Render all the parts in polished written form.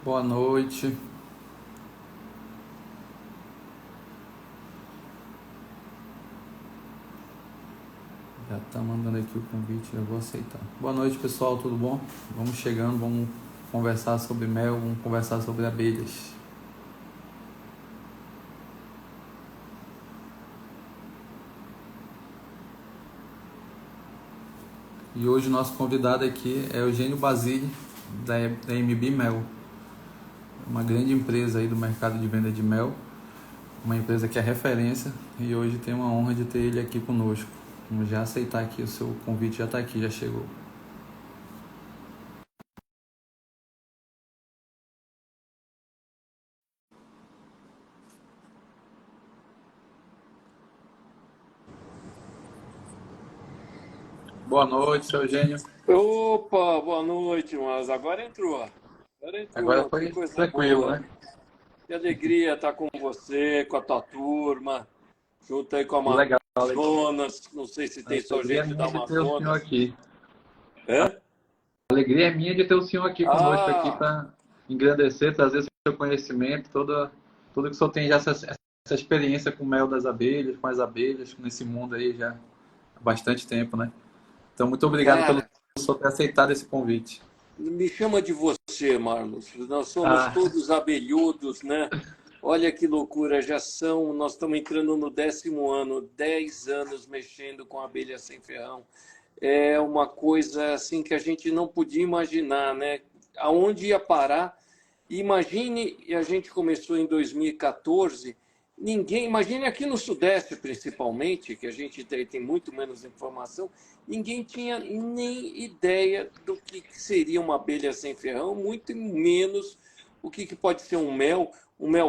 Boa noite. Já tá mandando aqui o convite, eu vou aceitar. Boa noite, pessoal, tudo bom? Vamos chegando, vamos conversar sobre mel, vamos conversar sobre abelhas. E hoje o nosso convidado aqui é Eugênio Basile, da MB Mel, uma grande empresa aí do mercado de venda de mel, uma empresa que é referência, e hoje tem uma honra de ter ele aqui conosco. Vamos já aceitar aqui, o seu convite já está aqui, já chegou. Boa noite, seu Eugênio. Opa, boa noite, mas agora entrou. Agora Agora entrou, que foi coisa tranquilo, boa. né? Que alegria estar com você, com a tua turma, junto aí com a Que legal. Amazonas. Não sei se A tem só alegria é gente da minha de ter o senhor Amazonas. aqui. É? A alegria é minha de ter o senhor aqui conosco aqui Ah, para engrandecer, trazer seu conhecimento, tudo que o senhor tem já essa experiência com o mel das abelhas, com as abelhas, nesse mundo aí já há bastante tempo, né? Então, muito obrigado pelo cara, senhor ter aceitado esse convite. me chama de você, Marlos. Nós somos Ah, todos abelhudos, né? Olha que loucura, nós estamos entrando no 10º ano, 10 anos mexendo com abelha sem ferrão. É uma coisa assim que a gente não podia imaginar, né? Aonde ia parar? Imagine, e a gente começou em 2014, imagine aqui no Sudeste principalmente, que a gente tem muito menos informação, ninguém tinha nem ideia do que seria uma abelha sem ferrão, muito menos o que pode ser um mel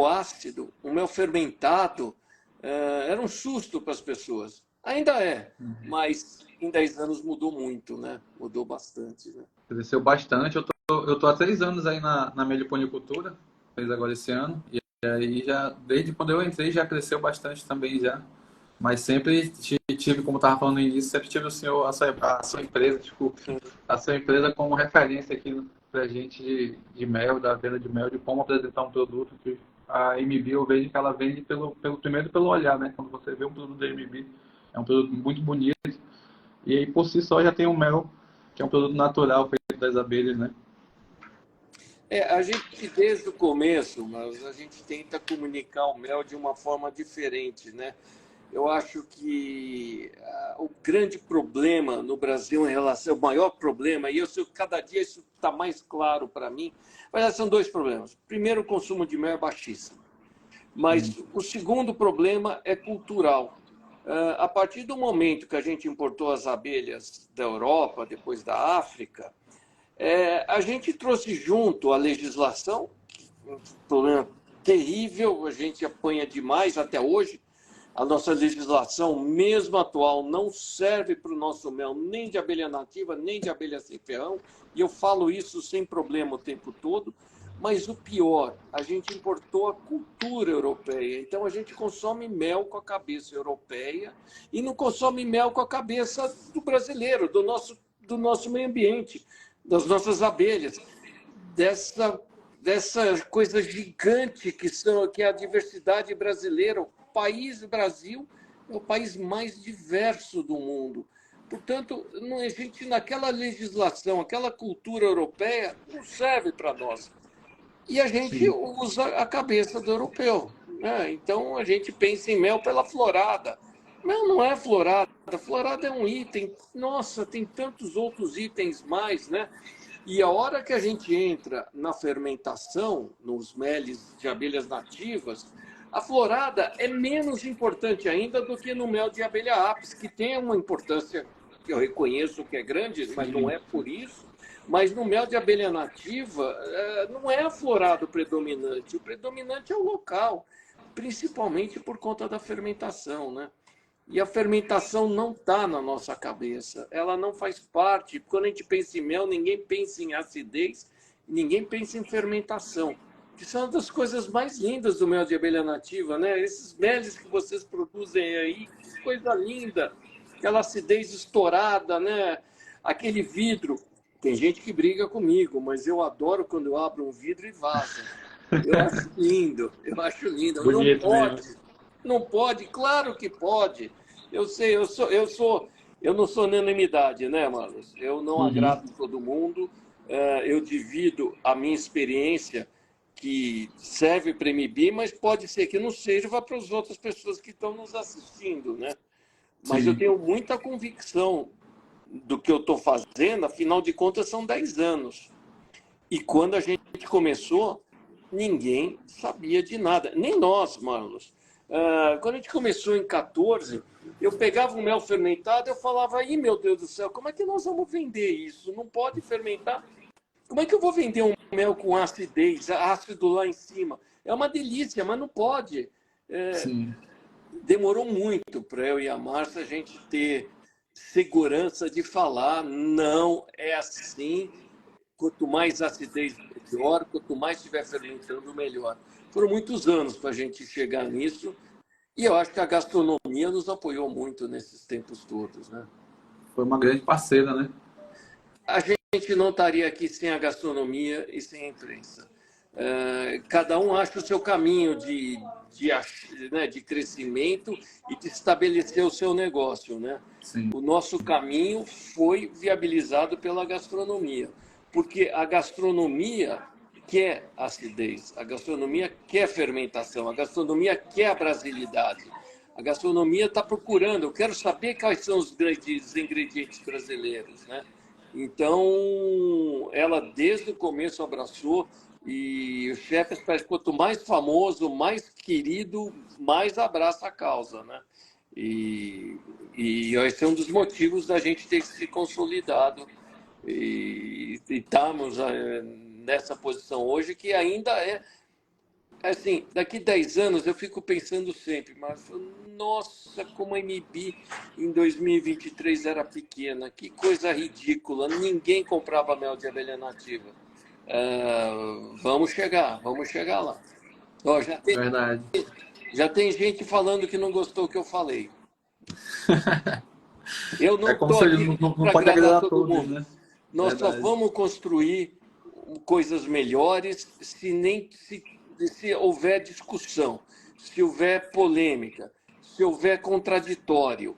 ácido, um mel fermentado. Era um susto para as pessoas. Ainda é, mas em 10 anos mudou muito, né? Mudou bastante, né? cresceu bastante. Eu tô há 3 anos aí na meliponicultura, fez agora esse ano. E aí já, desde quando eu entrei, já cresceu bastante também já. Mas sempre tive, como estava falando no início, sempre tive o senhor, a sua empresa, desculpe, a sua empresa como referência aqui para a gente de mel, da venda de mel, de como apresentar um produto que a MB eu vejo que ela vende primeiro pelo olhar, né? Quando você vê um produto da MB, é um produto muito bonito e aí por si só já tem o mel, que é um produto natural feito das abelhas, né? A gente desde o começo, mas a gente tenta comunicar o mel de uma forma diferente, né? Eu acho que o grande problema no Brasil em relação, o maior problema, e eu sei, cada dia isso está mais claro para mim, mas são dois problemas. Primeiro, o consumo de mel é baixíssimo. Sim, Mas o segundo problema é cultural. A partir do momento que a gente importou as abelhas da Europa, depois da África, a gente trouxe junto a legislação, um problema terrível, a gente apanha demais até hoje. A nossa legislação, mesmo atual, não serve para o nosso mel nem de abelha nativa, nem de abelha sem ferrão, e eu falo isso sem problema o tempo todo. Mas o pior, a gente importou a cultura europeia. Então a gente consome mel com a cabeça europeia e não consome mel com a cabeça do brasileiro, do nosso meio ambiente, das nossas abelhas, dessa, dessa coisa gigante que é a diversidade brasileira. O país Brasil é o país mais diverso do mundo. Portanto, a gente, naquela legislação, aquela cultura europeia, não serve para nós. E a gente sim, usa a cabeça do europeu, né? Então a gente pensa em mel pela florada. Mel não é florada, florada é um item. Nossa, tem tantos outros itens mais, né? E a hora que a gente entra na fermentação, nos meles de abelhas nativas, a florada é menos importante ainda do que no mel de abelha apis, que tem uma importância que eu reconheço que é grande, mas não sim. é por isso. Mas no mel de abelha nativa, não é a florada o predominante é o local, principalmente por conta da fermentação, né? E a fermentação não está na nossa cabeça, ela não faz parte. Quando a gente pensa em mel, ninguém pensa em acidez, ninguém pensa em fermentação, que são uma das coisas mais lindas do mel de abelha nativa, né? Esses meles que vocês produzem aí, que coisa linda, aquela acidez estourada, né? Aquele vidro. Tem gente que briga comigo, mas eu adoro quando eu abro um vidro e vaza. Eu acho lindo, eu acho lindo. Não Bonito pode, mesmo. não pode, claro que pode. Eu sei, eu não sou unanimidade, né, Marlos? Eu não Uhum. agrado todo mundo. Eu divido a minha experiência que serve para MB, mas pode ser que não seja para as outras pessoas que estão nos assistindo, né? Mas eu Sim, tenho muita convicção do que eu estou fazendo, afinal de contas são 10 anos. E quando a gente começou, ninguém sabia de nada, nem nós, Marlos. Quando a gente começou em 14, eu pegava um mel fermentado, eu falava, aí meu Deus do céu, como é que nós vamos vender isso? Não pode fermentar? Como é que eu vou vender um mel com acidez, ácido lá em cima? É uma delícia, mas não pode. É, sim. demorou muito para eu e a Márcia a gente ter segurança de falar, não é assim. Quanto mais acidez, melhor. Quanto mais estiver fermentando, melhor. Foram muitos anos para a gente chegar nisso. E eu acho que a gastronomia nos apoiou muito nesses tempos todos, né? Foi uma grande parceira, né? A gente não estaria aqui sem a gastronomia e sem a imprensa. Cada um acha o seu caminho né, de crescimento e de estabelecer o seu negócio, né? Sim, O nosso caminho foi viabilizado pela gastronomia, porque a gastronomia quer acidez, a gastronomia quer fermentação, a gastronomia quer a brasilidade. A gastronomia está procurando, eu quero saber quais são os grandes ingredientes brasileiros, né? Então, ela desde o começo abraçou e o chefe parece que quanto mais famoso, mais querido, mais abraça a causa, né? E, e esse é um dos motivos da gente ter se consolidado e estamos nessa posição hoje que ainda é assim, daqui 10 anos eu fico pensando sempre, mas nossa, como a MB em 2023 era pequena, que coisa ridícula, ninguém comprava mel de abelha nativa. Vamos chegar lá. Ó, verdade. já tem gente falando que não gostou do que eu falei. Eu É não como estou se aqui não para pode agradar agradar a todo todos, mundo. né? Nós só Verdade. vamos construir coisas melhores se houver discussão, se houver polêmica, se houver contraditório,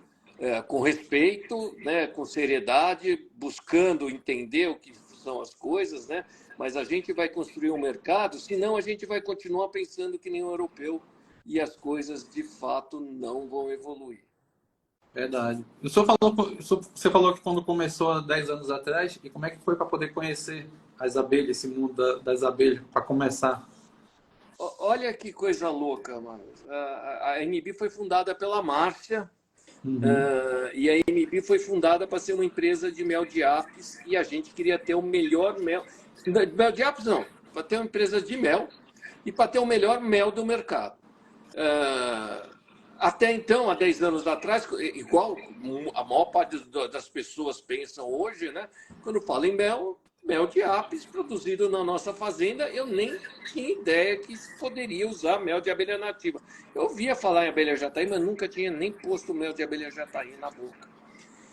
com respeito, né, com seriedade, buscando entender o que são as coisas, né? Mas a gente vai construir um mercado, senão a gente vai continuar pensando que nem o europeu e as coisas de fato não vão evoluir. Verdade. Você falou que quando começou há 10 anos atrás, e como é que foi para poder conhecer as abelhas, esse mundo das abelhas, para começar? Olha que coisa louca, mano. A MB foi fundada pela Márcia, Uhum. e a MB foi fundada para ser uma empresa de mel de apis e a gente queria ter o melhor mel. Mel de apis não, para ter uma empresa de mel e para ter o melhor mel do mercado. Ah, Até então, há 10 anos atrás, igual a maior parte das pessoas pensam hoje, né? Quando fala em mel, mel de apis produzido na nossa fazenda, eu nem tinha ideia que poderia usar mel de abelha nativa. Eu ouvia falar em abelha jataí, mas nunca tinha nem posto mel de abelha jataí na boca.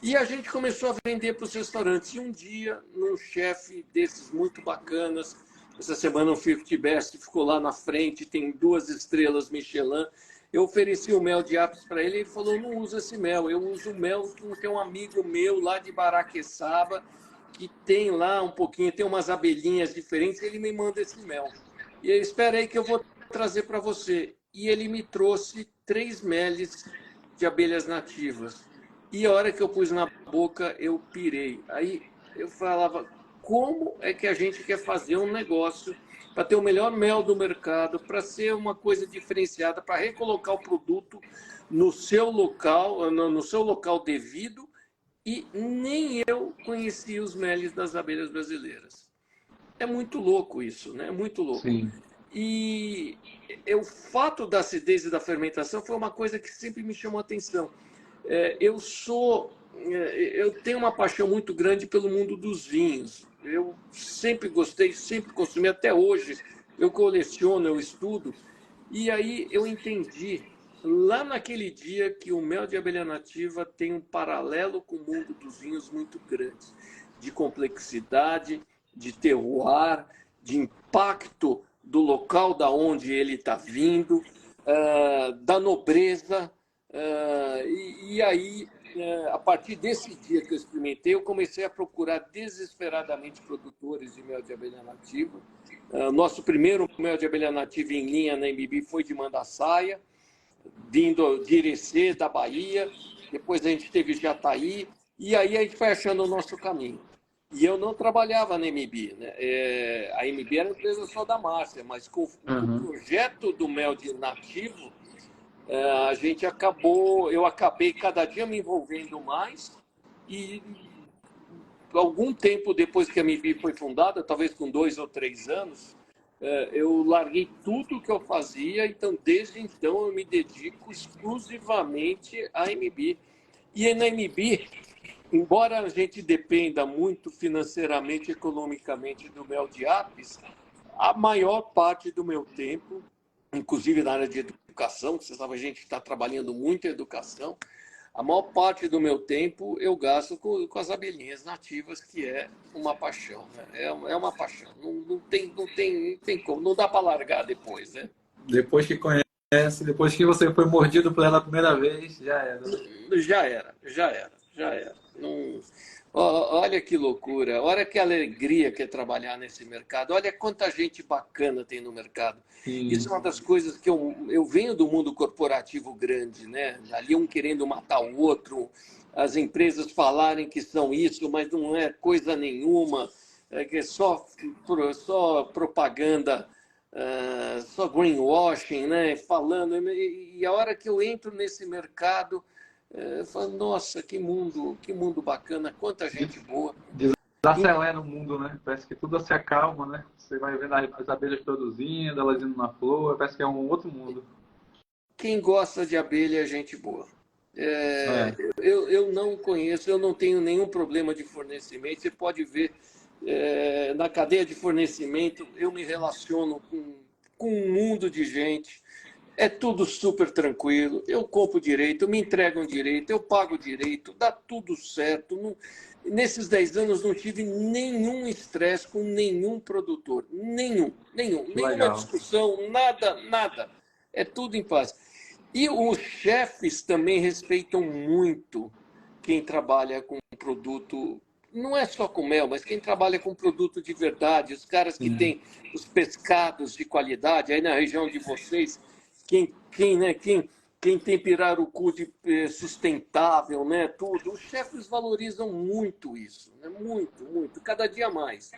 E a gente começou a vender para os restaurantes. E um dia, num chefe desses muito bacanas, essa semana o 50 Best ficou lá na frente, tem 2 estrelas Michelin. Eu ofereci o mel de apis para ele e ele falou: não usa esse mel, eu uso mel que tem um amigo meu lá de Baraqueçaba, que tem lá um pouquinho, tem umas abelhinhas diferentes, ele me manda esse mel. E eu espera aí que eu vou trazer para você. E ele me trouxe 3 meles de abelhas nativas. E a hora que eu pus na boca, eu pirei. Aí eu falava, como é que a gente quer fazer um negócio para ter o melhor mel do mercado, para ser uma coisa diferenciada, para recolocar o produto no seu local devido, e nem eu conhecia os meles das abelhas brasileiras. É muito louco isso, né? É muito louco. Sim. E o fato da acidez e da fermentação foi uma coisa que sempre me chamou a atenção. Eu tenho uma paixão muito grande pelo mundo dos vinhos. Eu sempre gostei, sempre consumi, até hoje eu coleciono, eu estudo. E aí eu entendi, lá naquele dia, que o mel de abelha nativa tem um paralelo com o mundo dos vinhos muito grande. de complexidade, de terroir, de impacto do local da onde ele está vindo, da nobreza. E aí, a partir desse dia que eu experimentei, eu comecei a procurar desesperadamente produtores de mel de abelha nativa. Nosso primeiro mel de abelha nativa em linha na MB foi de Mandaçaia, vindo de Irecê, da Bahia. Depois a gente teve Jataí, e aí a gente foi achando o nosso caminho. E eu não trabalhava na MB, né? A MB era a empresa só da Márcia, mas com o projeto do mel de nativo, eu acabei cada dia me envolvendo mais, e algum tempo depois que a MB foi fundada, talvez com 2 ou 3 anos, eu larguei tudo que eu fazia, então desde então eu me dedico exclusivamente à MB. E na MB, embora a gente dependa muito financeiramente, economicamente do mel de apis, a maior parte do meu tempo, inclusive na área de educação, você sabe, a gente está trabalhando muito em educação, a maior parte do meu tempo eu gasto com as abelhinhas nativas, que é uma paixão, né? É uma paixão, não tem como, não dá para largar depois, né? Depois que conhece, depois que você foi mordido por ela a primeira vez, já era. Já era. Não... Olha que loucura, olha que alegria que é trabalhar nesse mercado, olha quanta gente bacana tem no mercado. Sim. Isso é uma das coisas que eu venho do mundo corporativo grande, né? Ali um querendo matar o outro, as empresas falarem que são isso, mas não é coisa nenhuma, que é só propaganda, só greenwashing, né? Falando. E a hora que eu entro nesse mercado, eu falo, nossa, que mundo bacana, quanta gente boa. Desacelera o mundo, né? Parece que tudo se acalma, né? Você vai vendo as abelhas produzindo, elas indo na flor, parece que é um outro mundo. Quem gosta de abelha é gente boa. Eu não conheço, eu não tenho nenhum problema de fornecimento. Você pode ver, na cadeia de fornecimento, eu me relaciono com um mundo de gente. É tudo super tranquilo, eu compro direito, me entregam direito, eu pago direito, dá tudo certo. Nesses 10 anos não tive nenhum estresse com nenhum produtor, nenhuma discussão, nada. É tudo em paz. E os chefes também respeitam muito quem trabalha com produto, não é só com mel, mas quem trabalha com produto de verdade, os caras que têm os pescados de qualidade, aí na região de vocês, quem tem pirarucu sustentável, né? Tudo. Os chefes valorizam muito isso, né? Muito, cada dia mais.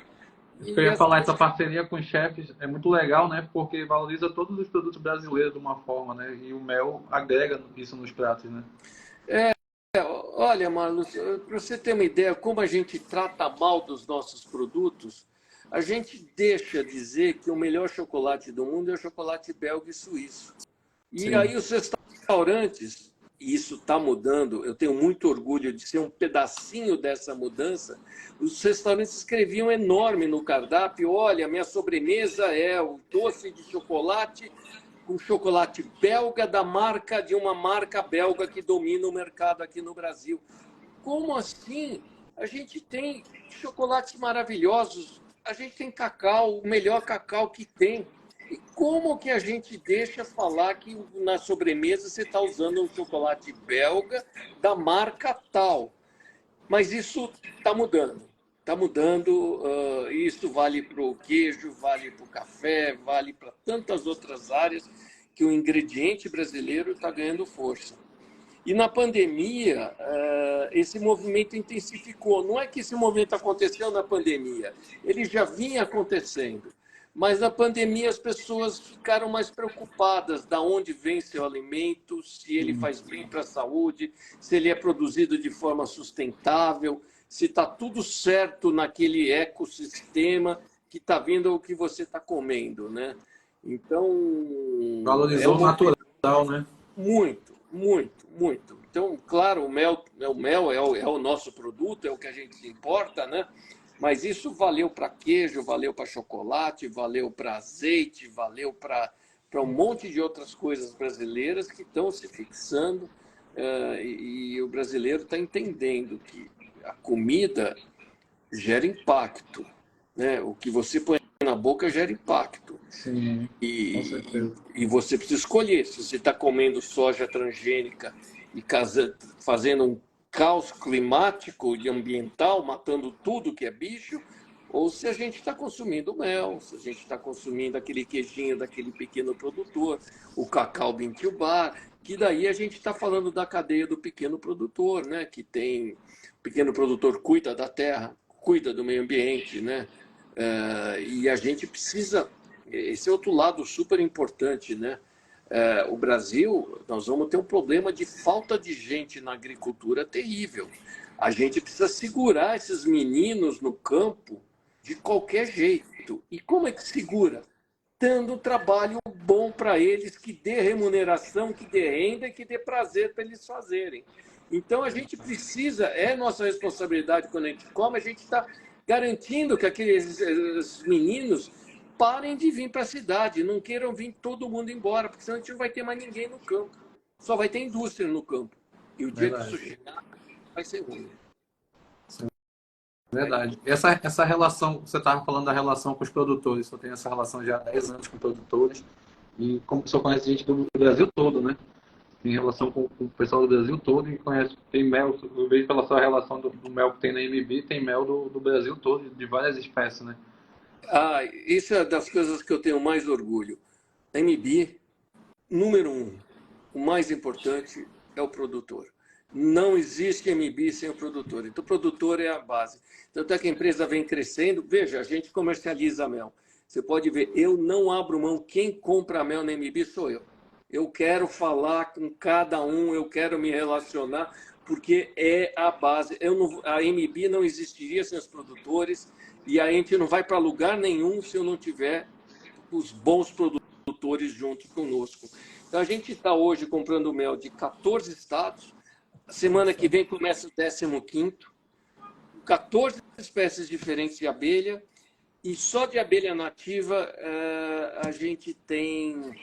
Isso que eu ia falar, essa parceria com os chefes é muito legal, né? Porque valoriza todos os produtos brasileiros de uma forma, né? E o mel agrega isso nos pratos, né? Olha, Marlos, para você ter uma ideia, como a gente trata mal dos nossos produtos, a gente deixa dizer que o melhor chocolate do mundo é o chocolate belga e suíço. E Sim. aí os restaurantes, e isso está mudando, eu tenho muito orgulho de ser um pedacinho dessa mudança, os restaurantes escreviam enorme no cardápio, olha, minha sobremesa é o doce de chocolate com chocolate belga de uma marca belga que domina o mercado aqui no Brasil. Como assim? A gente tem chocolates maravilhosos, a gente tem cacau, o melhor cacau que tem. E como que a gente deixa falar que na sobremesa você está usando um chocolate belga da marca tal? Mas isso está mudando. Está mudando. Isso vale para o queijo, vale para o café, vale para tantas outras áreas que o ingrediente brasileiro está ganhando força. E na pandemia, esse movimento intensificou. Não é que esse movimento aconteceu na pandemia, ele já vinha acontecendo. Mas na pandemia as pessoas ficaram mais preocupadas de onde vem seu alimento, se ele faz bem para a saúde, se ele é produzido de forma sustentável, se está tudo certo naquele ecossistema que está vindo o que você está comendo, né? Então... Valorizou o natural, né? Muito. Então, claro, o mel é o nosso produto, é o que a gente se importa, né? Mas isso valeu para queijo, valeu para chocolate, valeu para azeite, valeu para um monte de outras coisas brasileiras que estão se fixando, e o brasileiro está entendendo que a comida gera impacto, né? O que você põe na boca gera impacto. Sim, com certeza. E você precisa escolher se você está comendo soja transgênica e fazendo um caos climático e ambiental, matando tudo que é bicho, ou se a gente está consumindo mel, se a gente está consumindo aquele queijinho daquele pequeno produtor, o cacau Bintubar, que daí a gente está falando da cadeia do pequeno produtor, né? Que tem, o pequeno produtor cuida da terra, cuida do meio ambiente, né? E a gente precisa, esse é outro lado super importante, né? O Brasil, nós vamos ter um problema de falta de gente na agricultura terrível. A gente precisa segurar esses meninos no campo de qualquer jeito. E como é que segura? Dando trabalho bom para eles, que dê remuneração, que dê renda e que dê prazer para eles fazerem. Então, a gente precisa, é nossa responsabilidade quando a gente come, a gente está garantindo que aqueles meninos parem de vir para a cidade, não queiram vir todo mundo embora, porque senão a gente não vai ter mais ninguém no campo. Só vai ter indústria no campo. E o dia que isso chegar, vai ser ruim. Verdade. Essa relação, você estava falando da relação com os produtores, eu tenho essa relação já há 10 anos com produtores, e como o senhor conhece gente do Brasil todo, né? Tem relação com o pessoal do Brasil todo e conhece, tem mel, eu vejo pela sua relação do mel que tem na MB, tem mel do Brasil todo, de várias espécies, né? Isso é das coisas que eu tenho mais orgulho. A MB, número 1, o mais importante é o produtor. Não existe MB sem o produtor. Então, o produtor é a base. Tanto é que a empresa vem crescendo. Veja, a gente comercializa mel. Você pode ver, eu não abro mão. Quem compra mel na MB sou eu. Eu quero falar com cada um, eu quero me relacionar, porque é a base. A MB não existiria sem os produtores e a gente não vai para lugar nenhum se eu não tiver os bons produtores junto conosco. Então, a gente está hoje comprando mel de 14 estados. Semana que vem começa o 15º, 14 espécies diferentes de abelha, e só de abelha nativa a gente tem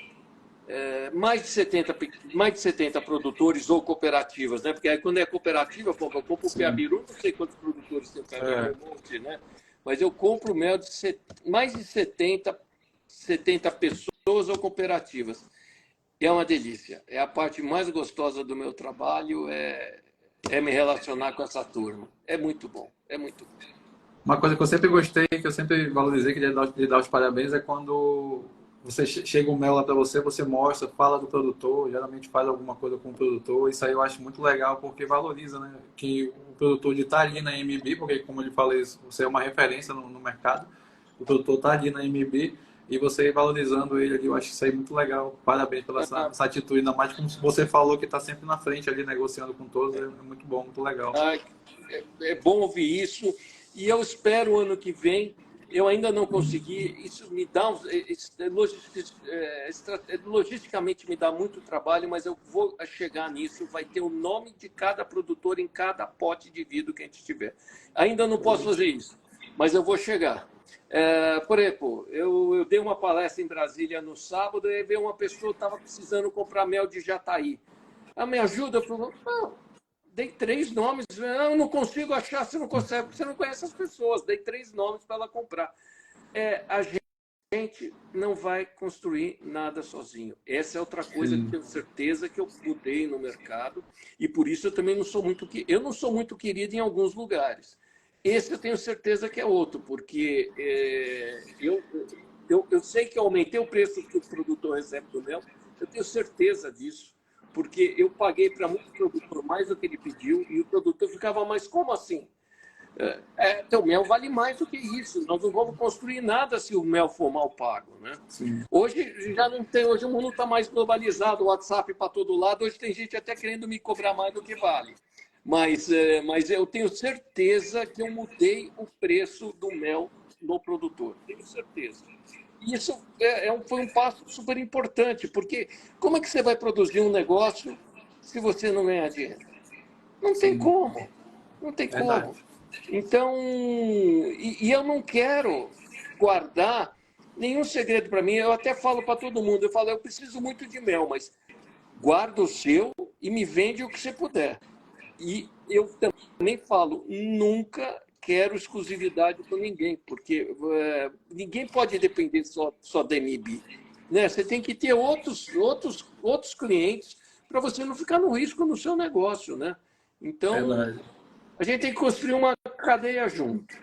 mais de 70 produtores ou cooperativas, né? Porque aí quando é cooperativa, eu compro o Piabiru, não sei quantos produtores tem o Piabiru, um monte, né? Mas eu compro mel de mais de 70 pessoas ou cooperativas. E é uma delícia. É a parte mais gostosa do meu trabalho, é me relacionar com essa turma. É muito bom, é muito bom. Uma coisa que eu sempre gostei, que eu sempre valorizei, que de dar os parabéns, é quando você chega um mel lá para você, você mostra, fala do produtor, geralmente faz alguma coisa com o produtor. Isso aí eu acho muito legal, porque valoriza, né? Que o produtor de estar ali na MB, porque como eu lhe falei, você é uma referência no mercado, o produtor está ali na MB, e você valorizando ele ali, eu acho isso aí muito legal. Parabéns pela essa atitude, ainda mais como você falou, que está sempre na frente ali, negociando com todos. É muito bom, muito legal. É bom ouvir isso. E eu espero o ano que vem. Eu ainda não consegui. Isso me dá... logisticamente me dá muito trabalho, mas eu vou chegar nisso. Vai ter o nome de cada produtor em cada pote de vidro que a gente tiver. Ainda não posso fazer isso, mas eu vou chegar. Por exemplo, eu dei uma palestra em Brasília no sábado e veio uma pessoa que estava precisando comprar mel de Jataí. Ela me ajuda? Eu falei, não, dei 3 nomes. Eu não consigo achar, você não consegue, você não conhece as pessoas. Dei 3 nomes para ela comprar. A gente não vai construir nada sozinho. Essa é outra coisa que tenho certeza que eu mudei no mercado e por isso eu também não sou muito querido em alguns lugares. Esse eu tenho certeza que é outro, porque eu sei que eu aumentei o preço que o produtor recebe do mel, eu tenho certeza disso, porque eu paguei para muito produtor mais do que ele pediu e o produtor ficava, mas como assim? Teu mel vale mais do que isso, nós não vamos construir nada se o mel for mal pago, né? Hoje já não tem, hoje o mundo está mais globalizado, o WhatsApp para todo lado, hoje tem gente até querendo me cobrar mais do que vale. Mas eu tenho certeza que eu mudei o preço do mel no produtor. Tenho certeza. E isso foi um passo super importante, porque como é que você vai produzir um negócio se você não ganhar dinheiro? Não tem como. Não tem como. Então, e eu não quero guardar nenhum segredo para mim. Eu até falo para todo mundo, eu preciso muito de mel, mas guarda o seu e me vende o que você puder. E eu também falo, nunca quero exclusividade com ninguém, porque ninguém pode depender só da MB. Né? Você tem que ter outros clientes para você não ficar no risco no seu negócio. Né? Então, Verdade. a gente tem que construir uma cadeia junto.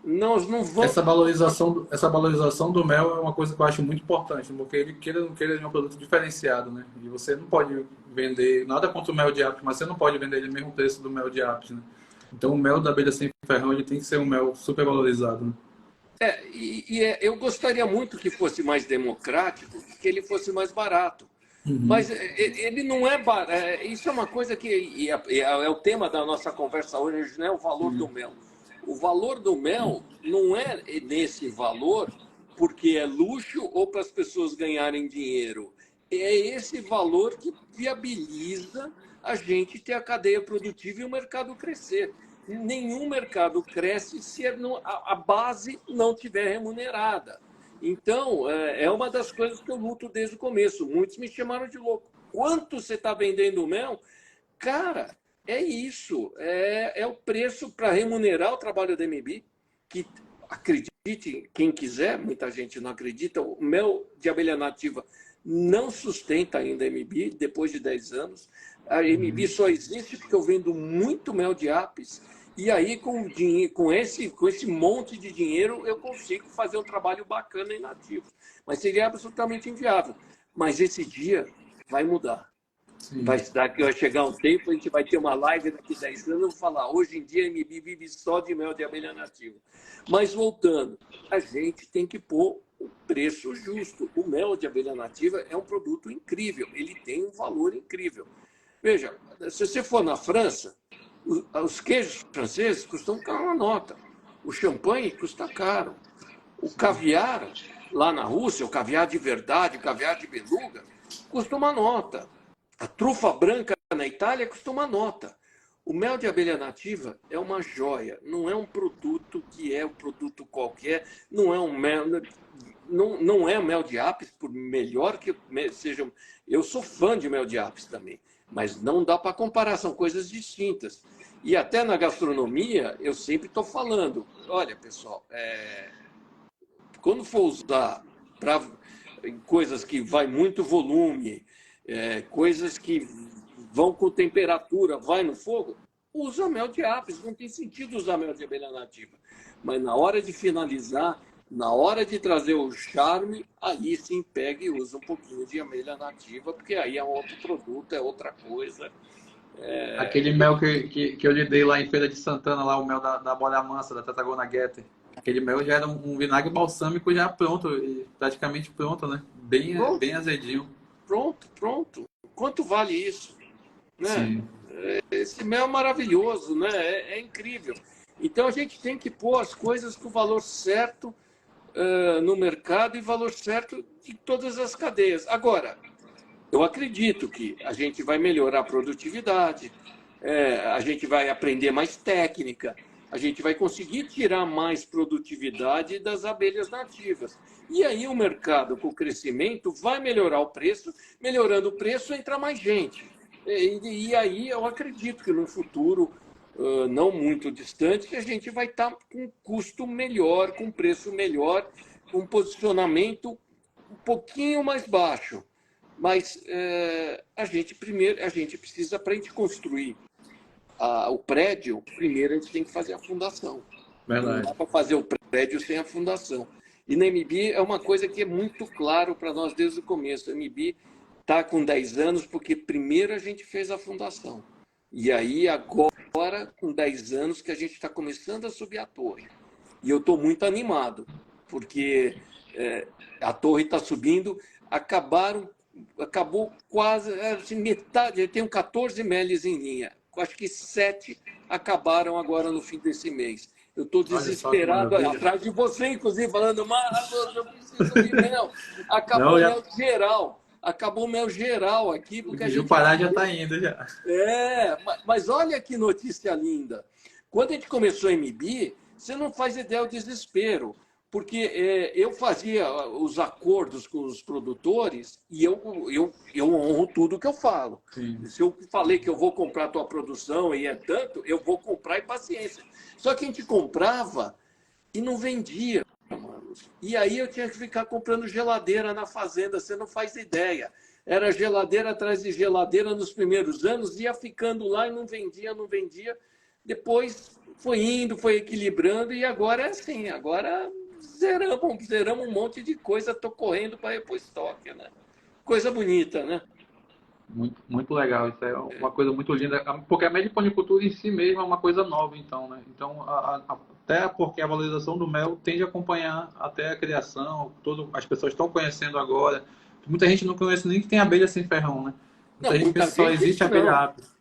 Nós não vamos... Essa valorização do mel é uma coisa que eu acho muito importante, porque ele queira ou não queira, ele é um produto diferenciado, né? E você não pode vender nada contra o mel de apis, mas você não pode vender ele no mesmo preço do mel de apis, né? Então o mel da abelha sem ferrão ele tem que ser um mel super valorizado, né? Eu gostaria muito que fosse mais democrático, que ele fosse mais barato. Uhum. Mas ele não é barato. Isso é uma coisa que é o tema da nossa conversa hoje, né? O valor do mel. O valor do mel não é nesse valor porque é luxo ou para as pessoas ganharem dinheiro. É esse valor que viabiliza a gente ter a cadeia produtiva e o mercado crescer. Nenhum mercado cresce se a base não tiver remunerada. Então, é uma das coisas que eu luto desde o começo. Muitos me chamaram de louco. Quanto você está vendendo mel? Cara, é isso. É o preço para remunerar o trabalho da MB, que, acredite quem quiser, muita gente não acredita, o mel de abelha nativa não sustenta ainda a MB depois de 10 anos. A MB só existe porque eu vendo muito mel de apis. E aí, com esse monte de dinheiro, eu consigo fazer um trabalho bacana em nativo. Mas seria absolutamente inviável. Mas esse dia vai mudar. Vai chegar um tempo, a gente vai ter uma live daqui a 10 anos, eu vou falar, hoje em dia a MB vive só de mel de abelha nativa. Mas voltando, a gente tem que pôr o preço justo. O mel de abelha nativa é um produto incrível, ele tem um valor incrível. Veja, se você for na França, os queijos franceses custam uma nota. O champanhe custa caro. O caviar, lá na Rússia, o caviar de verdade, o caviar de beluga, custa uma nota. A trufa branca na Itália custa uma nota. O mel de abelha nativa é uma joia. Não é um produto que é um produto qualquer. Não é um mel... Não é mel de apis, por melhor que seja... Eu sou fã de mel de apis também. Mas não dá para comparar, são coisas distintas. E até na gastronomia, eu sempre estou falando, olha, pessoal, quando for usar para coisas que vai muito volume, coisas que vão com temperatura, vai no fogo, usa mel de apis, não tem sentido usar mel de abelha nativa. Mas na hora de finalizar, na hora de trazer o charme, aí sim pega e usa um pouquinho de abelha nativa, porque aí é um outro produto, é outra coisa. Aquele mel que eu lhe dei lá em Feira de Santana, lá, o mel da Bolha Mansa, da Tetragona Getter. Aquele mel já era um vinagre balsâmico já pronto, praticamente pronto, né? Bem azedinho. Pronto. Quanto vale isso? Né? Sim. Esse mel é maravilhoso, né? É incrível. Então a gente tem que pôr as coisas com o valor certo no mercado e valor certo de todas as cadeias. Agora, eu acredito que a gente vai melhorar a produtividade, a gente vai aprender mais técnica, a gente vai conseguir tirar mais produtividade das abelhas nativas. E aí o mercado, com o crescimento, vai melhorar o preço, melhorando o preço, entra mais gente. E aí eu acredito que no futuro, não muito distante, a gente vai estar com um custo melhor, com um preço melhor, com um posicionamento um pouquinho mais baixo. Mas a gente precisa, para a gente construir o prédio, primeiro a gente tem que fazer a fundação. Verdade. Não dá para fazer o prédio sem a fundação. E na MB é uma coisa que é muito claro para nós desde o começo. A MB está com 10 anos porque primeiro a gente fez a fundação. E aí agora, com 10 anos, que a gente está começando a subir a torre. E eu estou muito animado, porque a torre está subindo, acabou quase assim, metade, eu tenho 14 meles em linha. Acho que 7 acabaram agora no fim desse mês. Eu estou desesperado atrás de você, inclusive, falando, mas eu preciso de mel. Acabou o mel geral. Acabou o mel geral aqui. Porque o Pará já está indo já. Mas olha que notícia linda. Quando a gente começou a MB, você não faz ideia do desespero. porque eu fazia os acordos com os produtores e eu honro tudo que eu falo. Sim. Se eu falei que eu vou comprar a tua produção e é tanto, eu vou comprar e paciência. Só que a gente comprava e não vendia, mano. E aí eu tinha que ficar comprando geladeira na fazenda, você não faz ideia. Era geladeira atrás de geladeira nos primeiros anos, ia ficando lá e não vendia, não vendia. Depois foi indo, foi equilibrando e agora é assim, agora zeramos um monte de coisa, estou correndo para repor estoque, né? Coisa bonita, né? Muito, muito legal, isso é uma coisa muito linda, porque a meliponicultura em si mesmo é uma coisa nova, então, né? Então, até porque a valorização do mel tende a acompanhar até a criação, as pessoas estão conhecendo agora. Muita gente não conhece nem que tem abelha sem ferrão, né? Não, Muita gente muita pensa que só gente existe abelha não. apis.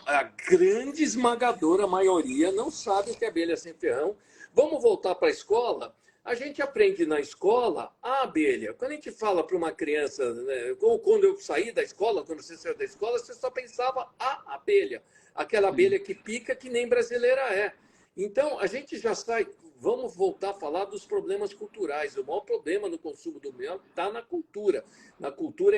A grande esmagadora maioria não sabe o que é abelha sem ferrão. Vamos voltar para a escola? A gente aprende na escola a abelha. Quando a gente fala para uma criança, né, ou quando eu saí da escola, quando você saiu da escola, você só pensava a abelha. Aquela abelha que pica, que nem brasileira é. Então, a gente já sai... Vamos voltar a falar dos problemas culturais. O maior problema no consumo do mel está na cultura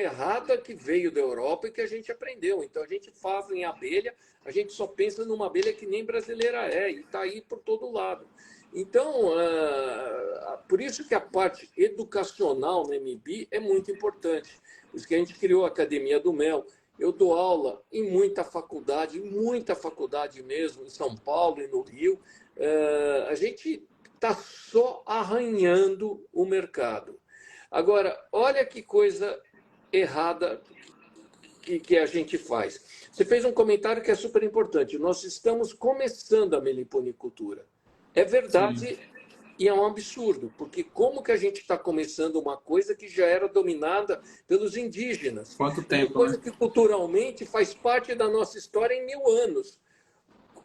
errada que veio da Europa e que a gente aprendeu. Então, a gente fala em abelha, a gente só pensa numa abelha que nem brasileira é, e está aí por todo lado. Então, por isso que a parte educacional no MB é muito importante. Por isso que a gente criou a Academia do Mel. Eu dou aula em muita faculdade mesmo, em São Paulo e no Rio. A gente está só arranhando o mercado. Agora, olha que coisa errada que a gente faz. Você fez um comentário que é super importante. Nós estamos começando a meliponicultura. É verdade. Sim. E é um absurdo, porque como que a gente está começando uma coisa que já era dominada pelos indígenas? Quanto tempo, uma coisa, né? Que culturalmente faz parte da nossa história em 1000 anos.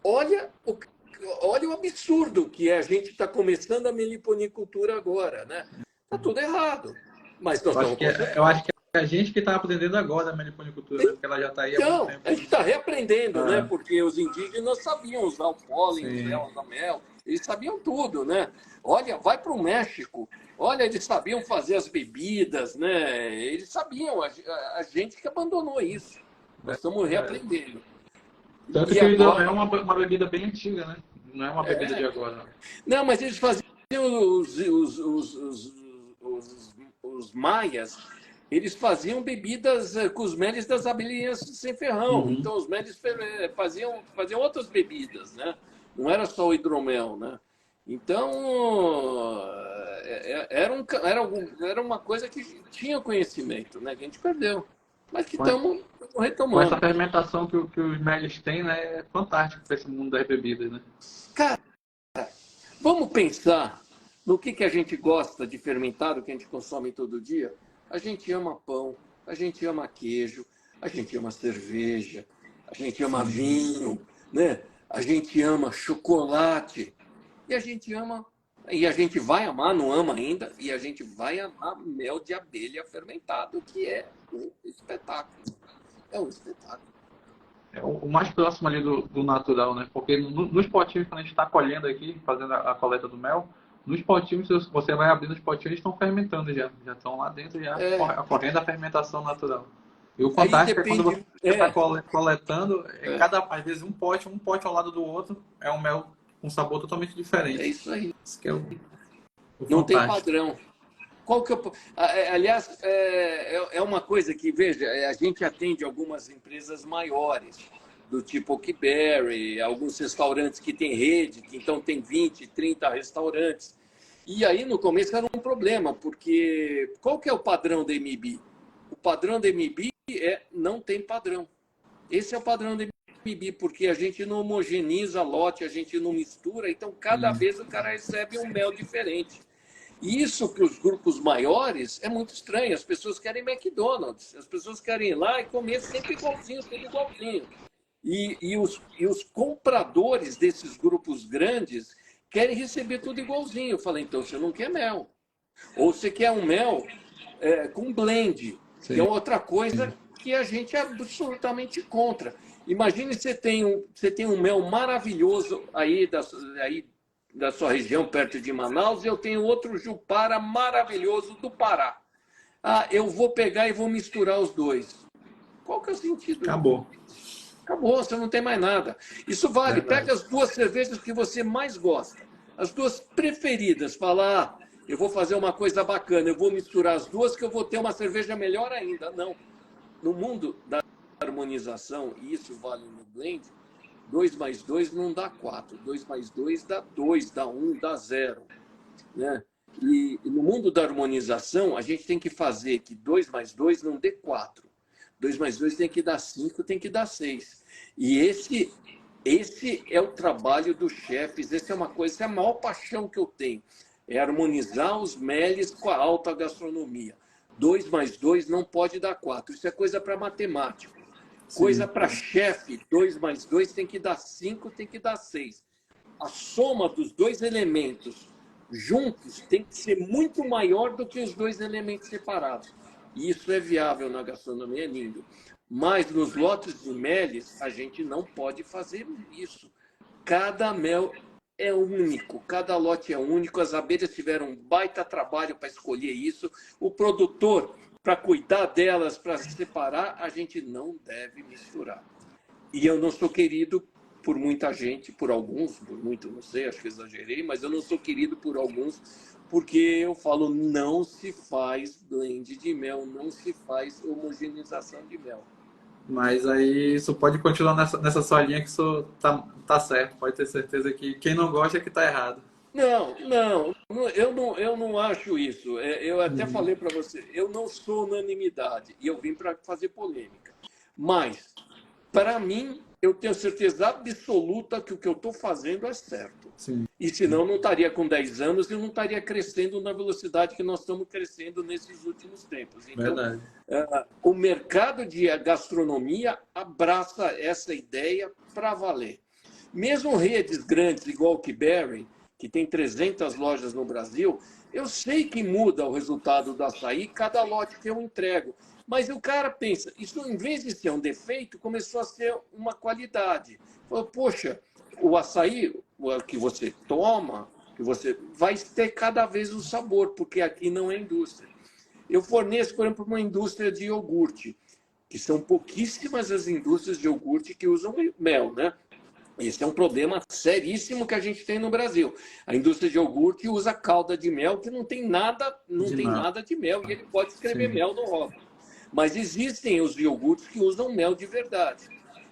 Olha o absurdo que é a gente está começando a meliponicultura agora, né? Está tudo errado. Mas nós eu acho que é a gente que está aprendendo agora a meliponicultura, né? Porque ela já está aí há muito tempo. A gente está reaprendendo, né? Porque os indígenas sabiam usar o pólen, o mel, eles sabiam tudo, né? Olha, vai para o México, olha, eles sabiam fazer as bebidas, né? Eles sabiam, a gente que abandonou isso. Nós estamos reaprendendo. Tanto que o hidromel é uma bebida bem antiga, né? Não é uma bebida de agora. Não, mas eles faziam os maias, eles faziam bebidas com os meles das abelhinhas sem ferrão. Então, os meles faziam outras bebidas, né? Não era só o hidromel, né? Então, era uma coisa que tinha conhecimento, né? Que a gente perdeu. Mas que estamos retomando. Com essa fermentação que os meles têm, né? É fantástico para esse mundo das bebidas, né? Cara, vamos pensar no que a gente gosta de fermentado, que a gente consome todo dia. A gente ama pão, a gente ama queijo, a gente ama cerveja, a gente ama vinho, né? A gente ama chocolate. E a gente vai amar, não ama ainda, e a gente vai amar mel de abelha fermentado, que é um espetáculo. É um espetáculo. É o mais próximo ali do natural, né? Porque nos potinhos, quando a gente está colhendo aqui, fazendo a coleta do mel, nos potinhos, você vai abrindo os potinhos, eles estão fermentando já estão lá dentro, ocorrendo a fermentação natural. E o fantástico é quando você está coletando, às vezes um pote ao lado do outro, é um mel com sabor totalmente diferente. É isso aí. Isso que é o não tem padrão. Qual que aliás, é uma coisa que, veja, a gente atende algumas empresas maiores, do tipo Oakberry, alguns restaurantes que têm rede, que então tem 20, 30 restaurantes. E aí, no começo, era um problema, porque qual que é o padrão da MB? O padrão da MB não tem padrão. Esse é o padrão da MB, porque a gente não homogeneiza lote, a gente não mistura, então cada vez o cara recebe um mel diferente. E isso para os grupos maiores é muito estranho. As pessoas querem McDonald's, as pessoas querem ir lá e comer sempre igualzinho, tudo igualzinho. E os compradores desses grupos grandes querem receber tudo igualzinho. Eu falei, então você não quer mel. Ou você quer um mel com blend, que é outra coisa que a gente é absolutamente contra. Imagine você tem um mel maravilhoso aí da sua região, perto de Manaus, e eu tenho outro jupara maravilhoso do Pará. Ah, eu vou pegar e vou misturar os dois. Qual que é o sentido? Acabou. Acabou, você não tem mais nada. Isso vale. Verdade. Pega as duas cervejas que você mais gosta, as duas preferidas. Fala, ah, eu vou fazer uma coisa bacana, eu vou misturar as duas que eu vou ter uma cerveja melhor ainda. Não. No mundo da harmonização, e isso vale no blend, 2 mais 2 não dá 4. 2 mais 2 dá 2, dá 1, dá 0. Né? E no mundo da harmonização, a gente tem que fazer que 2 mais 2 não dê 4. 2 mais 2 tem que dar 5, tem que dar 6. E esse é o trabalho dos chefes, essa é uma coisa, essa é a maior paixão que eu tenho, é harmonizar os meles com a alta gastronomia. 2 mais 2 não pode dar 4, isso é coisa para matemático. Coisa para chefe, 2 mais 2 tem que dar 5, tem que dar 6. A soma dos dois elementos juntos tem que ser muito maior do que os dois elementos separados. E isso é viável na gastronomia, é lindo. Mas nos lotes de meles, a gente não pode fazer isso. Cada mel é único, cada lote é único. As abelhas tiveram um baita trabalho para escolher isso. O produtor, para cuidar delas, para separar, a gente não deve misturar. E eu não sou querido por muita gente, por alguns, por muito, não sei, acho que exagerei, mas eu não sou querido por alguns, porque eu falo, não se faz blend de mel, não se faz homogeneização de mel. Mas aí isso pode continuar nessa sua linha que isso tá certo. Pode ter certeza que quem não gosta é que tá errado. Eu não acho isso. Eu até falei para você, eu não sou unanimidade e eu vim para fazer polêmica. Mas, para mim, eu tenho certeza absoluta que o que eu estou fazendo é certo. Sim. E senão não estaria com 10 anos e não estaria crescendo na velocidade que nós estamos crescendo nesses últimos tempos. Então, Verdade. O mercado de gastronomia abraça essa ideia para valer. Mesmo redes grandes, igual o Kiberi, que tem 300 lojas no Brasil, eu sei que muda o resultado do açaí cada lote que eu entrego. Mas o cara pensa, isso em vez de ser um defeito, começou a ser uma qualidade. Falou, poxa, o açaí que você toma, que você vai ter cada vez o sabor, porque aqui não é indústria. Eu forneço, por exemplo, uma indústria de iogurte, que são pouquíssimas as indústrias de iogurte que usam mel, né? Esse é um problema seríssimo que a gente tem no Brasil. A indústria de iogurte usa calda de mel que não tem nada de mel, e ele pode escrever mel no rótulo. Mas existem os iogurtes que usam mel de verdade.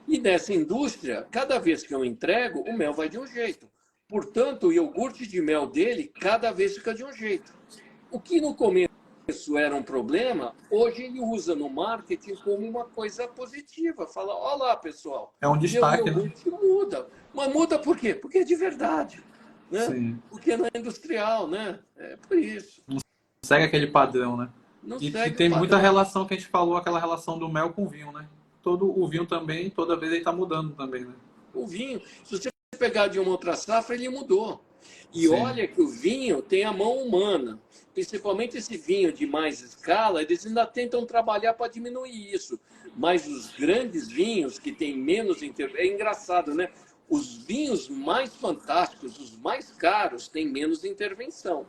E nessa indústria, cada vez que eu entrego, o mel vai de um jeito. Portanto, o iogurte de mel dele cada vez fica de um jeito. O que no começo era um problema, hoje ele usa no marketing como uma coisa positiva. Fala, olha lá, pessoal. É um destaque, meu iogurte muda. Mas muda por quê? Porque é de verdade. Né? Sim. Porque não é industrial, né? É por isso. Não segue aquele padrão, né? E tem muita relação que a gente falou, aquela relação do mel com o vinho, né? Todo o vinho também, toda vez ele está mudando também, né? O vinho, se você pegar de uma outra safra, ele mudou. E olha que o vinho tem a mão humana. Principalmente esse vinho de mais escala, eles ainda tentam trabalhar para diminuir isso. Mas os grandes vinhos que têm menos intervenção... É engraçado, né? Os vinhos mais fantásticos, os mais caros, têm menos intervenção.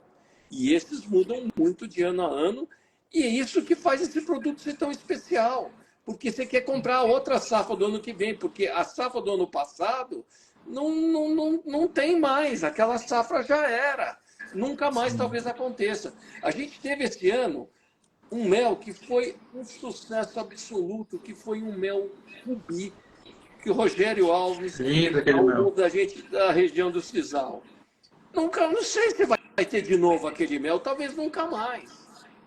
E esses mudam muito de ano a ano. E é isso que faz esse produto ser tão especial. Porque você quer comprar a outra safra do ano que vem. Porque a safra do ano passado não tem mais. Aquela safra já era. Nunca mais talvez aconteça. A gente teve esse ano um mel que foi um sucesso absoluto, que foi um mel Rubi, que o Rogério Alves, da gente da região do Cisal. Não sei se vai ter de novo aquele mel, talvez nunca mais.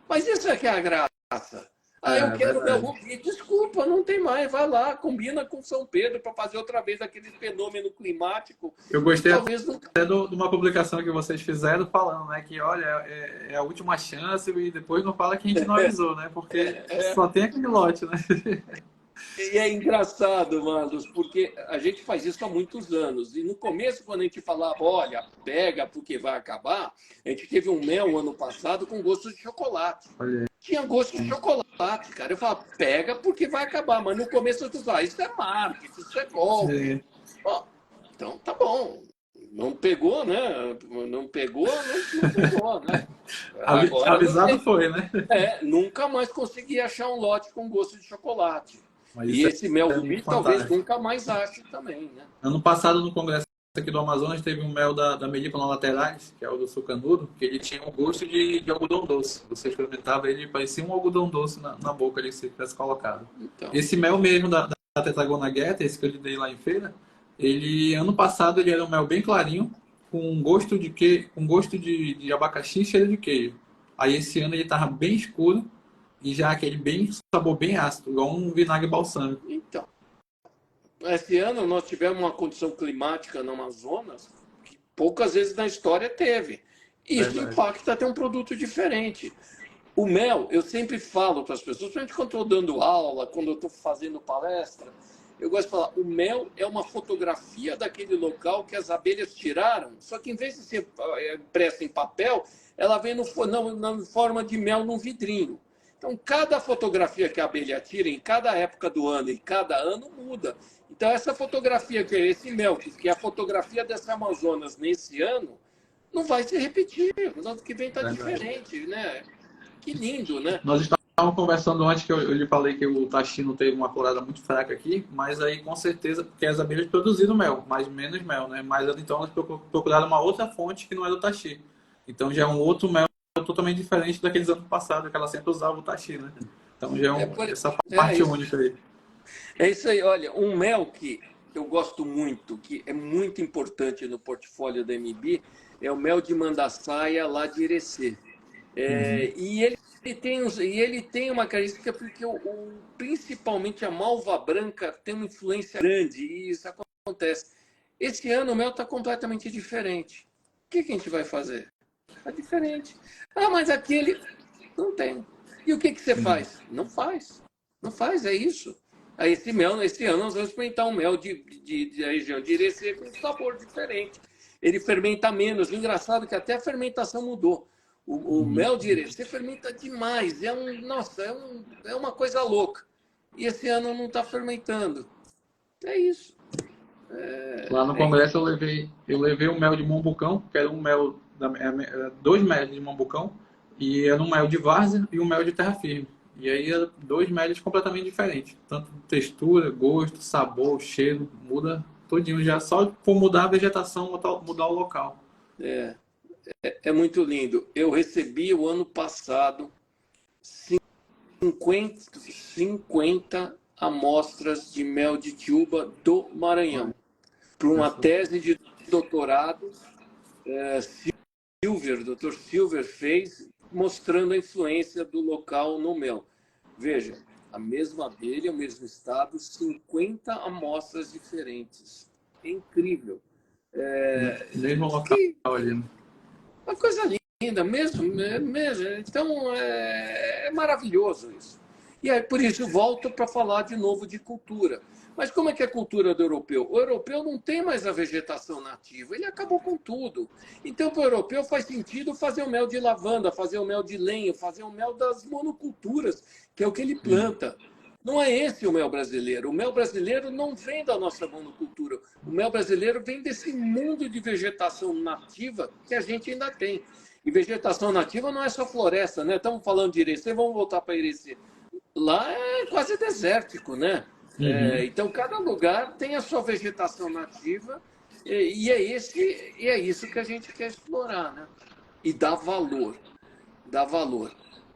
Mas isso é que é a graça. Eu quero meu Rubi. Desculpa, não tem mais. Vai lá, combina com São Pedro para fazer outra vez aquele fenômeno climático. Eu gostei até de uma publicação que vocês fizeram falando, né? Que, olha, é a última chance e depois não fala que a gente não avisou, né? Porque só tem aquele lote, né? E é engraçado, Marlos, porque a gente faz isso há muitos anos. E no começo, quando a gente falava, olha, pega porque vai acabar, a gente teve um mel ano passado com gosto de chocolate. Olha. Tinha gosto de chocolate, cara. Eu falava, pega porque vai acabar. Mas no começo eu falava, isso é marketing, isso é golpe. Bom, então tá bom. Não pegou, né? Não pegou, não pegou, né? Agora não Avisado tem. foi, né? Nunca mais consegui achar um lote com gosto de chocolate. Mas E isso esse mel é rubi talvez fantástico. nunca mais ache também, né? Ano passado, no congresso aqui do Amazonas, teve um mel da Melícola Laterais, que é o do sucanudo, que ele tinha um gosto de algodão doce. Você experimentava ele, parecia um algodão doce na boca ali, se tivesse colocado. Então, Esse mel mesmo da Tetragona Gueta, esse que eu lhe dei lá em feira, ele, ano passado, ele era um mel bem clarinho, com gosto de abacaxi e cheiro de queijo. Aí esse ano ele estava bem escuro e já aquele bem sabor bem ácido, igual um vinagre balsâmico. então, esse ano nós tivemos uma condição climática no Amazonas que poucas vezes na história teve. Isso Verdade. impacta até um produto diferente. O mel, eu sempre falo para as pessoas, principalmente quando estou dando aula, quando eu estou fazendo palestra, eu gosto de falar, o mel é uma fotografia daquele local que as abelhas tiraram, só que em vez de ser impressa em papel, ela vem na forma de mel num vidrinho. Então, cada fotografia que a abelha tira, em cada época do ano e cada ano, muda. Então, essa fotografia, que é esse mel, que é a fotografia dessa Amazonas nesse ano, não vai se repetir. O ano que vem está diferente, né? Que lindo, né? Nós estávamos conversando antes que eu lhe falei que o taxino teve uma colorada muito fraca aqui, mas aí com certeza, porque as abelhas produziram mel, mas menos mel, né? Mas então elas procuraram uma outra fonte que não é do taxi. Então já é um outro mel totalmente diferente daqueles anos passados, que ela sempre usava o taxi, né? Então já é essa parte isso. única aí. É isso aí. Olha, um mel que eu gosto muito, que é muito importante no portfólio da MB, é o mel de Mandaçaia lá de Irecê. E ele tem uma característica porque principalmente a malva branca tem uma influência grande e isso acontece. Esse ano o mel está completamente diferente. O que a gente vai fazer? Está diferente. Ah, mas aquele não tem. E o que você faz? Não faz. Não faz, é isso. Aí esse ano nós vamos experimentar um mel da região de Irecê com um sabor diferente. Ele fermenta menos. O engraçado é que até a fermentação mudou. O mel de Irecê fermenta demais. É uma coisa louca. E esse ano não está fermentando. É isso. Lá no congresso eu levei o mel de Mambucão, que era um mel, dois mel de Mambucão, e era um mel de várzea e um mel de terra firme. E aí eram dois melos completamente diferentes. Tanto textura, gosto, sabor, cheiro, muda todinho. Já só por mudar a vegetação, mudar o local. É muito lindo. Eu recebi o ano passado 50 amostras de mel de tiúba do Maranhão para uma tese de doutorado. Dr. Silver fez, mostrando a influência do local no mel. Veja, a mesma abelha, o mesmo estado, 50 amostras diferentes. É incrível. Mesmo local ali, né? Uma coisa linda, mesmo. Então, é maravilhoso isso. E aí, por isso, volto para falar de novo de cultura. Mas como é que é a cultura do europeu? O europeu não tem mais a vegetação nativa, ele acabou com tudo. Então, para o europeu faz sentido fazer o mel de lavanda, fazer o mel de lenho, fazer o mel das monoculturas, que é o que ele planta. Não é esse o mel brasileiro. O mel brasileiro não vem da nossa monocultura. O mel brasileiro vem desse mundo de vegetação nativa que a gente ainda tem. E vegetação nativa não é só floresta, né? Estamos falando de Irecê, vamos voltar para Irecê. Lá é quase desértico, né? Então, cada lugar tem a sua vegetação nativa e é isso que a gente quer explorar, né? E dá valor. Dá valor.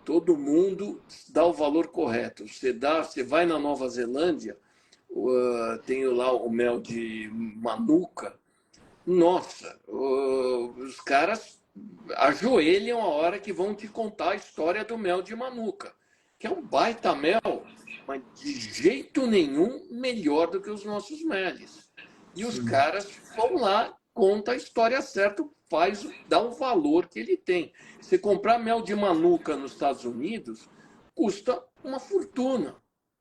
Todo mundo dá o valor correto. Você vai na Nova Zelândia, tem lá o mel de Manuka. Nossa, os caras ajoelham a hora que vão te contar a história do mel de Manuka, que é um baita mel, mas de jeito nenhum melhor do que os nossos meles. E os caras vão lá, conta a história certa, dá o valor que ele tem. Você comprar mel de Manuka nos Estados Unidos, custa uma fortuna.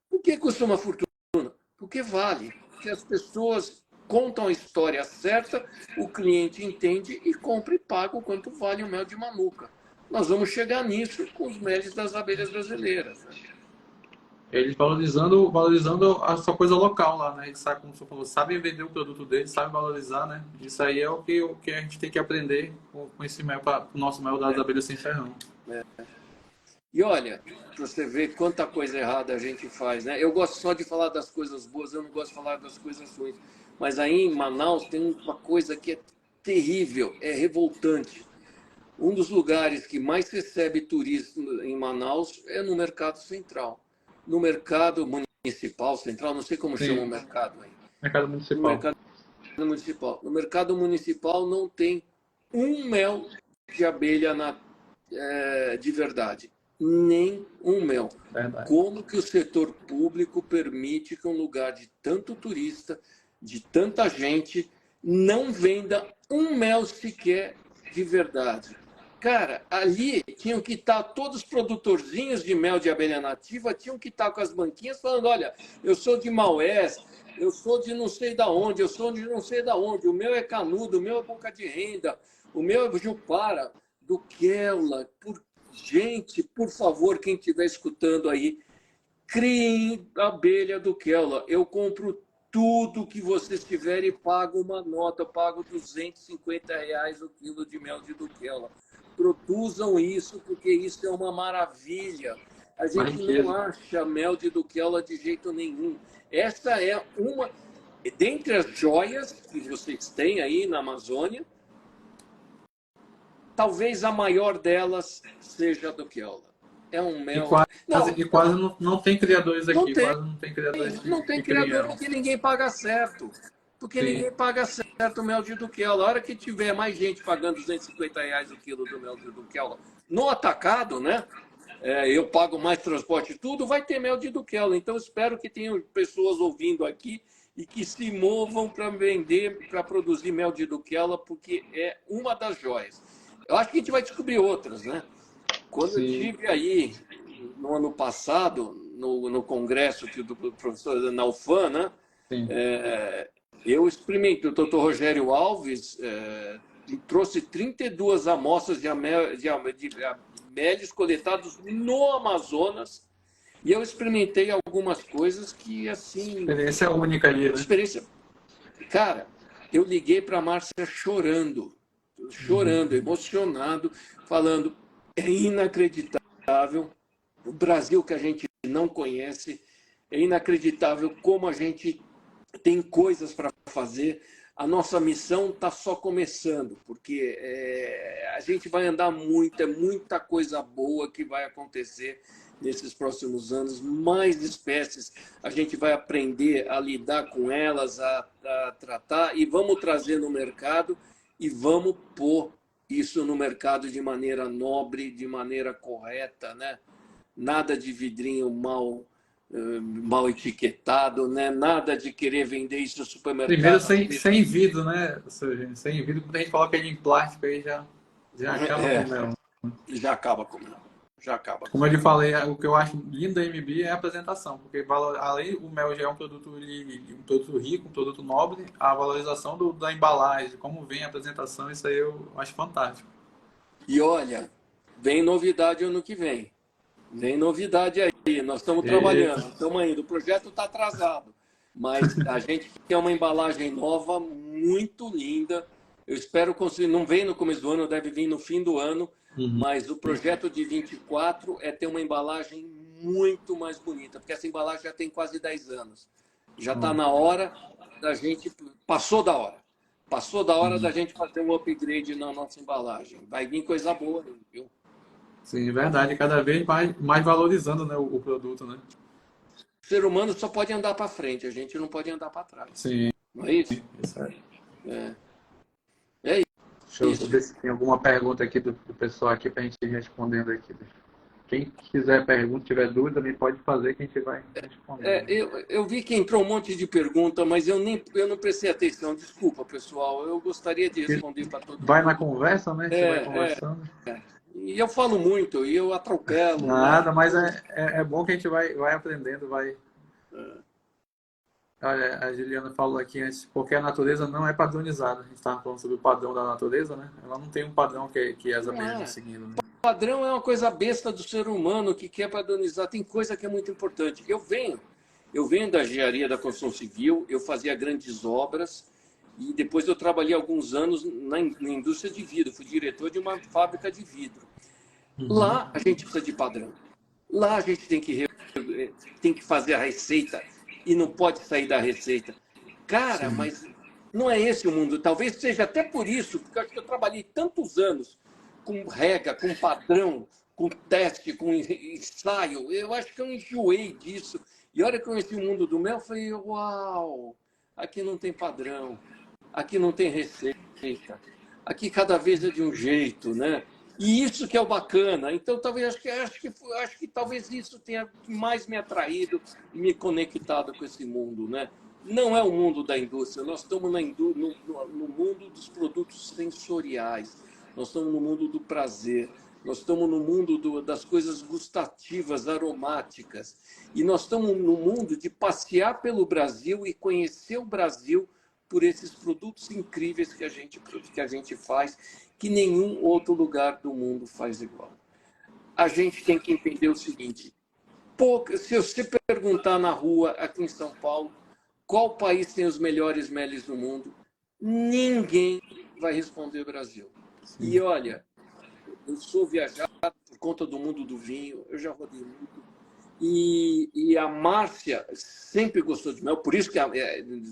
Por que custa uma fortuna? Porque vale. Porque as pessoas contam a história certa, o cliente entende e compra e paga o quanto vale o mel de Manuka. Nós vamos chegar nisso com os meles das abelhas brasileiras. eles valorizando a sua coisa local lá, né? Eles sabem, como você falou, sabem vender o produto deles, sabem valorizar, né? Isso aí é o que a gente tem que aprender com esse mel, o nosso mel das abelhas sem ferrão. E olha, para você ver quanta coisa errada a gente faz, né? Eu gosto só de falar das coisas boas, eu não gosto de falar das coisas ruins. Mas aí em Manaus tem uma coisa que é terrível, é revoltante. Um dos lugares que mais recebe turismo em Manaus é no Mercado Central. No Mercado Municipal Central, não sei como chama o Sim, mercado aí. mercado No municipal. Mercado Municipal. No Mercado Municipal não tem um mel de abelha de verdade. Nem um mel. Verdade. Como que o setor público permite que um lugar de tanto turista, de tanta gente, não venda um mel sequer de verdade? Cara, ali tinham que estar todos os produtorzinhos de mel de abelha nativa, tinham que estar com as banquinhas falando, olha, eu sou de Maués, eu sou de não sei da onde, eu sou de não sei da onde, o meu é Canudo, o meu é Boca de Renda, o meu é Jupara, do Quela. Gente, por favor, quem estiver escutando aí, criem abelha do Quela. Eu compro tudo que vocês tiverem e pago uma nota, eu pago R$ 250 o quilo de mel de Duquela. Produzam isso, porque isso é uma maravilha. A Uma gente não riqueza. acha mel de Duquela de jeito nenhum. Essa é uma, dentre as joias que vocês têm aí na Amazônia, talvez a maior delas seja a Duquela. É um mel. Não, E quase não tem criadores não aqui, tem. quase não tem criadores Não tem que criador criam. porque ninguém paga certo. Porque Sim, ninguém paga certo o mel de Duquela. A hora que tiver mais gente pagando R$ 250 o quilo do mel de Duquela no atacado, né? Eu pago mais transporte e tudo, vai ter mel de Duquela. Então, espero que tenham pessoas ouvindo aqui e que se movam para vender, para produzir mel de Duquela, porque é uma das joias. Eu acho que a gente vai descobrir outras, né? Quando eu sim, tive aí, no ano passado, no congresso do professor na UFAM, né? sim. Eu experimentei, o doutor Rogério Alves trouxe 32 amostras de amélios coletados no Amazonas e eu experimentei algumas coisas que, assim, Experiência única ali, né? experiência... Cara, eu liguei para a Márcia chorando, emocionado, falando, é inacreditável, o Brasil que a gente não conhece, é inacreditável como a gente tem coisas para fazer. A nossa missão está só começando, porque a gente vai andar muito, é muita coisa boa que vai acontecer nesses próximos anos, mais espécies, a gente vai aprender a lidar com elas, a tratar, e vamos trazer no mercado e vamos pôr isso no mercado de maneira nobre, de maneira correta, né? Nada de vidrinho mal etiquetado, né? Nada de querer vender isso no Primeiro supermercado. sem vidro, né, seu Eugênio? Sem vidro, quando a gente coloca ele em plástico aí já acaba com o É, mel. já acaba com mel. Já acaba com Como eu lhe mel. falei, o que eu acho lindo da MB é a apresentação, porque além o mel já é um um produto rico, um produto nobre, a valorização da embalagem, como vem a apresentação, isso aí eu acho fantástico. E olha, vem novidade ano que vem. Vem novidade aí. Nós estamos Eita, trabalhando, estamos indo. O projeto está atrasado, mas a gente quer uma embalagem nova, muito linda. Eu espero conseguir. Não vem no começo do ano, deve vir no fim do ano. uhum. Mas o projeto de 24 é ter uma embalagem muito mais bonita, porque essa embalagem já tem quase 10 anos. Já está na hora da gente. Passou da hora. Passou da hora da gente fazer um upgrade na nossa embalagem. Vai vir coisa boa, viu? Sim, verdade, cada vez mais valorizando, né, o produto, né? O ser humano só pode andar para frente, a gente não pode andar para trás. Sim, Não é isso? isso aí. É, é Deixa eu isso. ver se tem alguma pergunta aqui do pessoal aqui para a gente ir respondendo aqui. Quem quiser pergunta, tiver dúvida, também pode fazer que a gente vai respondendo. Eu vi que entrou um monte de pergunta, mas eu não prestei atenção. Desculpa, pessoal. Eu gostaria de responder para todo Vai na mundo. conversa, né? A gente vai conversando. E eu falo muito, e eu atropelo, né? Nada, mas é bom que a gente vai aprendendo, vai. Olha, a Juliana falou aqui antes, porque a natureza não é padronizada. A gente estava falando sobre o padrão da natureza, né? Ela não tem um padrão que as Não abelhas vão é. seguindo, né? padrão é uma coisa besta do ser humano que quer padronizar. Tem coisa que é muito importante. Eu venho da engenharia da construção civil, eu fazia grandes obras e depois eu trabalhei alguns anos na indústria de vidro. Fui diretor de uma fábrica de vidro. Lá a gente precisa de padrão. Lá a gente tem que fazer a receita e não pode sair da receita. Cara, mas não é esse o mundo. Talvez seja até por isso, porque eu acho que eu trabalhei tantos anos com regra, com padrão, com teste, com ensaio. Eu acho que eu enjoei disso. E a hora que eu conheci o mundo do mel, eu falei, uau, aqui não tem padrão, aqui não tem receita, aqui cada vez é de um jeito, né? E isso que é o bacana. Então, talvez acho que talvez isso tenha mais me atraído e me conectado com esse mundo, né? Não é o mundo da indústria. Nós estamos no mundo dos produtos sensoriais. Nós estamos no mundo do prazer. Nós estamos no mundo das coisas gustativas, aromáticas. E nós estamos no mundo de passear pelo Brasil e conhecer o Brasil por esses produtos incríveis que a gente faz, que nenhum outro lugar do mundo faz igual. A gente tem que entender o seguinte, se você perguntar na rua, aqui em São Paulo, qual país tem os melhores meles do mundo, ninguém vai responder Brasil. Sim. E olha, eu sou viajado por conta do mundo do vinho, eu já rodei muito. E a Márcia sempre gostou de mel, por isso que,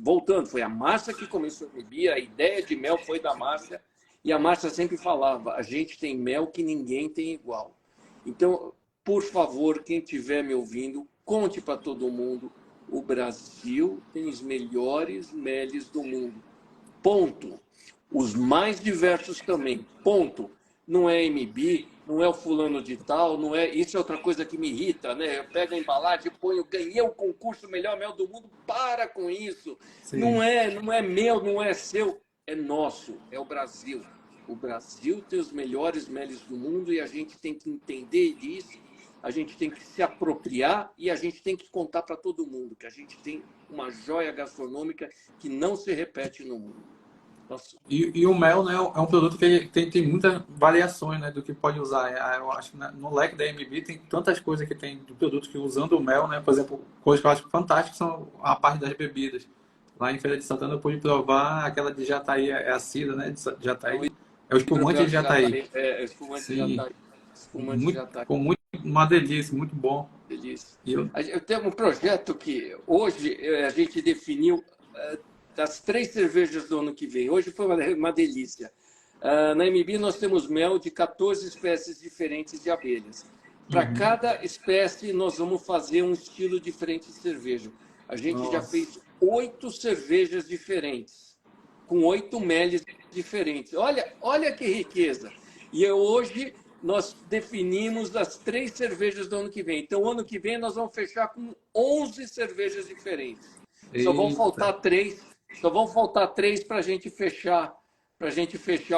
voltando, foi a Márcia que começou a beber, a ideia de mel foi da Márcia, e a Márcia sempre falava, a gente tem mel que ninguém tem igual. Então, por favor, quem estiver me ouvindo, conte para todo mundo, o Brasil tem os melhores meles do mundo. Ponto. Os mais diversos também. Ponto. Não é MB, não é o fulano de tal, não é. Isso é outra coisa que me irrita, né? Eu pego a embalagem, ponho, ganhei o concurso melhor mel do mundo. Para com isso. Não é meu, não é seu, é nosso, é o Brasil. O Brasil tem os melhores meles do mundo e a gente tem que entender disso. A gente tem que se apropriar e a gente tem que contar para todo mundo que a gente tem uma joia gastronômica que não se repete no mundo. E o mel, né, é um produto que ele tem muitas variações, né, do que pode usar. Eu acho que no leque da MB tem tantas coisas que tem de produtos que usando o mel, né, por exemplo, coisas que eu acho fantásticas são a parte das bebidas. Lá em Feira de Santana eu pude provar aquela de Jataí, é a cidra, né, de Jataí. É o espumante de Jataí. É espumante de Jataí. Ficou muito, uma delícia, muito bom. Delícia. Eu tenho um projeto que hoje a gente definiu das 3 cervejas do ano que vem. Hoje foi uma delícia. Na MB nós temos mel de 14 espécies diferentes de abelhas. Para cada espécie nós vamos fazer um estilo diferente de cerveja. A gente já fez 8 cervejas diferentes, com 8 meles diferentes. Olha que riqueza. E hoje nós definimos as 3 cervejas do ano que vem. Então, ano que vem nós vamos fechar com 11 cervejas diferentes. Só vão faltar 3. Só vão faltar 3 para a gente fechar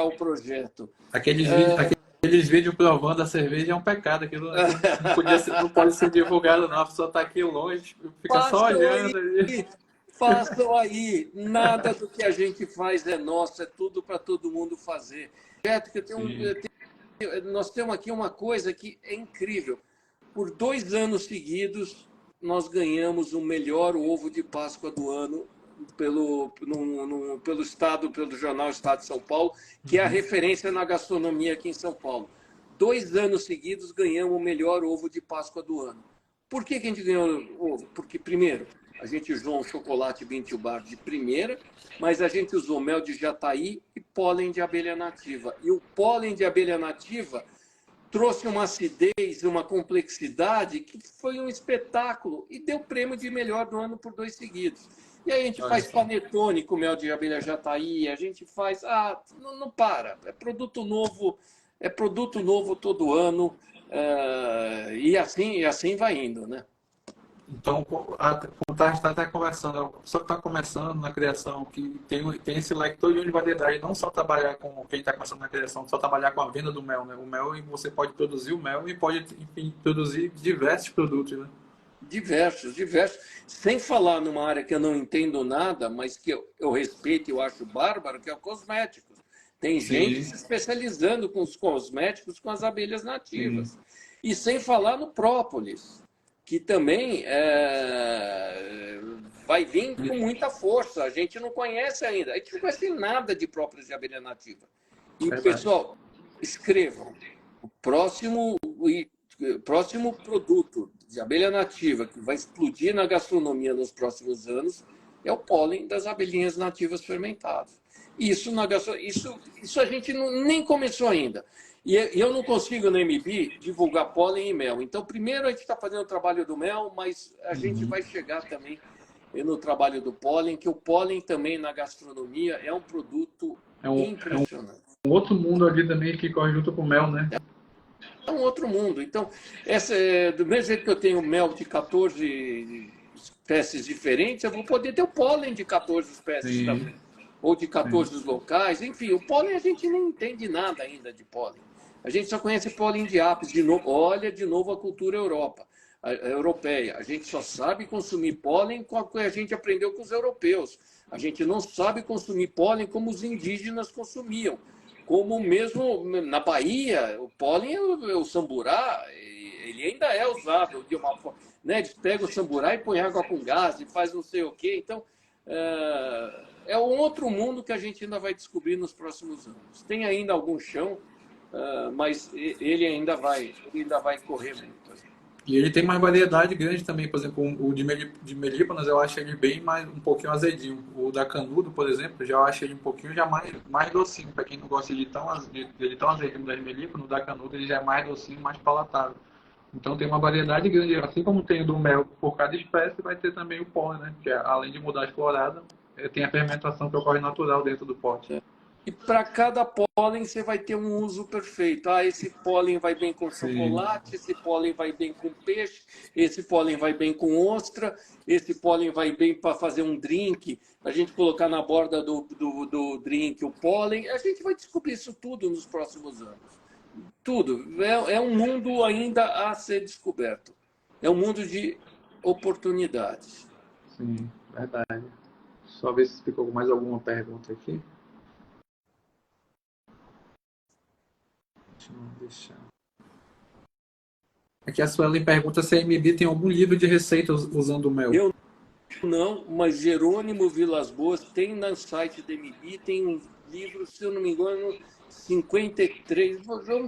o projeto. Aqueles vídeos provando a cerveja é um pecado. Aquilo não pode ser divulgado, não. A pessoa está aqui longe, fica só olhando ali. Façam aí. Nada do que a gente faz é nosso, é tudo para todo mundo fazer. Nós temos aqui uma coisa que é incrível. Por 2 anos seguidos, nós ganhamos o melhor ovo de Páscoa do ano pelo jornal Estado de São Paulo, que é a referência na gastronomia aqui em São Paulo. 2 anos seguidos ganhamos o melhor ovo de Páscoa do ano. Por que a gente ganhou o ovo? Porque, primeiro, a gente usou um chocolate Bintu Bar de primeira, mas a gente usou mel de jataí e pólen de abelha nativa. E o pólen de abelha nativa trouxe uma acidez, uma complexidade que foi um espetáculo e deu prêmio de melhor do ano por 2 seguidos. E aí a gente faz panetone com mel de abelha jataí, a gente faz... não para, é produto novo todo ano, e assim vai indo, né? Então, a gente está até conversando, a pessoa que está começando na criação, que tem esse leque todo de variedade, não só trabalhar com quem está começando na criação, só trabalhar com a venda do mel, né? O mel, você pode produzir o mel e pode, enfim, produzir diversos produtos, né? Diversos. Sem falar numa área que eu não entendo nada, mas que eu respeito e eu acho bárbaro, que é o cosméticos. Tem gente Sim, se especializando com os cosméticos com as abelhas nativas. E sem falar no própolis, que também vai vir com muita força. A gente não conhece ainda. A gente não conhece nada de própolis de abelha nativa. E, verdade. pessoal, escrevam. O próximo produto de abelha nativa que vai explodir na gastronomia nos próximos anos é o pólen das abelhinhas nativas fermentadas. Isso a gente nem começou ainda. E eu não consigo, no MB, divulgar pólen e mel. Então, primeiro a gente está fazendo o trabalho do mel, mas a gente vai chegar também no trabalho do pólen, que o pólen também na gastronomia é um produto impressionante. Um outro mundo ali também que corre junto com o mel, né? É um outro mundo. Então, do mesmo jeito que eu tenho mel de 14 espécies diferentes, eu vou poder ter o pólen de 14 espécies Sim, também. Ou de sim. 14 locais. Enfim, o pólen a gente nem entende nada ainda de pólen. A gente só conhece pólen de apis. De novo, olha de novo a cultura europeia. A gente só sabe consumir pólen com o que a gente aprendeu com os europeus. A gente não sabe consumir pólen como os indígenas consumiam. Como mesmo na Bahia, o pólen o samburá, ele ainda é usado de uma forma. Né? Eles pegam o samburá e põem água com gás e faz não sei o quê. Então, é um outro mundo que a gente ainda vai descobrir nos próximos anos. Tem ainda algum chão, mas ele ainda vai correr muito. E ele tem uma variedade grande também, por exemplo, o de melíponas eu acho ele bem mais, um pouquinho azedinho. O da canudo, por exemplo, já eu acho ele um pouquinho já mais docinho. Para quem não gosta de tão azedinho das melíponas, o da canudo ele já é mais docinho, mais palatável. Então tem uma variedade grande, assim como tem o do mel por cada espécie, vai ter também o pólen, né? Que além de mudar a florada, tem a fermentação que ocorre natural dentro do pote. E para cada pólen você vai ter um uso perfeito. Esse pólen vai bem com Sim. chocolate, esse pólen vai bem com peixe, esse pólen vai bem com ostra, esse pólen vai bem para fazer um drink, a gente colocar na borda do drink o pólen. A gente vai descobrir isso tudo nos próximos anos. Tudo. É um mundo ainda a ser descoberto. É um mundo de oportunidades. Sim, verdade. Só ver se ficou mais alguma pergunta aqui. Deixa eu deixar. Aqui a Suelen pergunta se a MB tem algum livro de receitas usando mel. Eu não, mas Jerônimo Vilas Boas tem no site da MB, tem um livro, se eu não me engano, 53,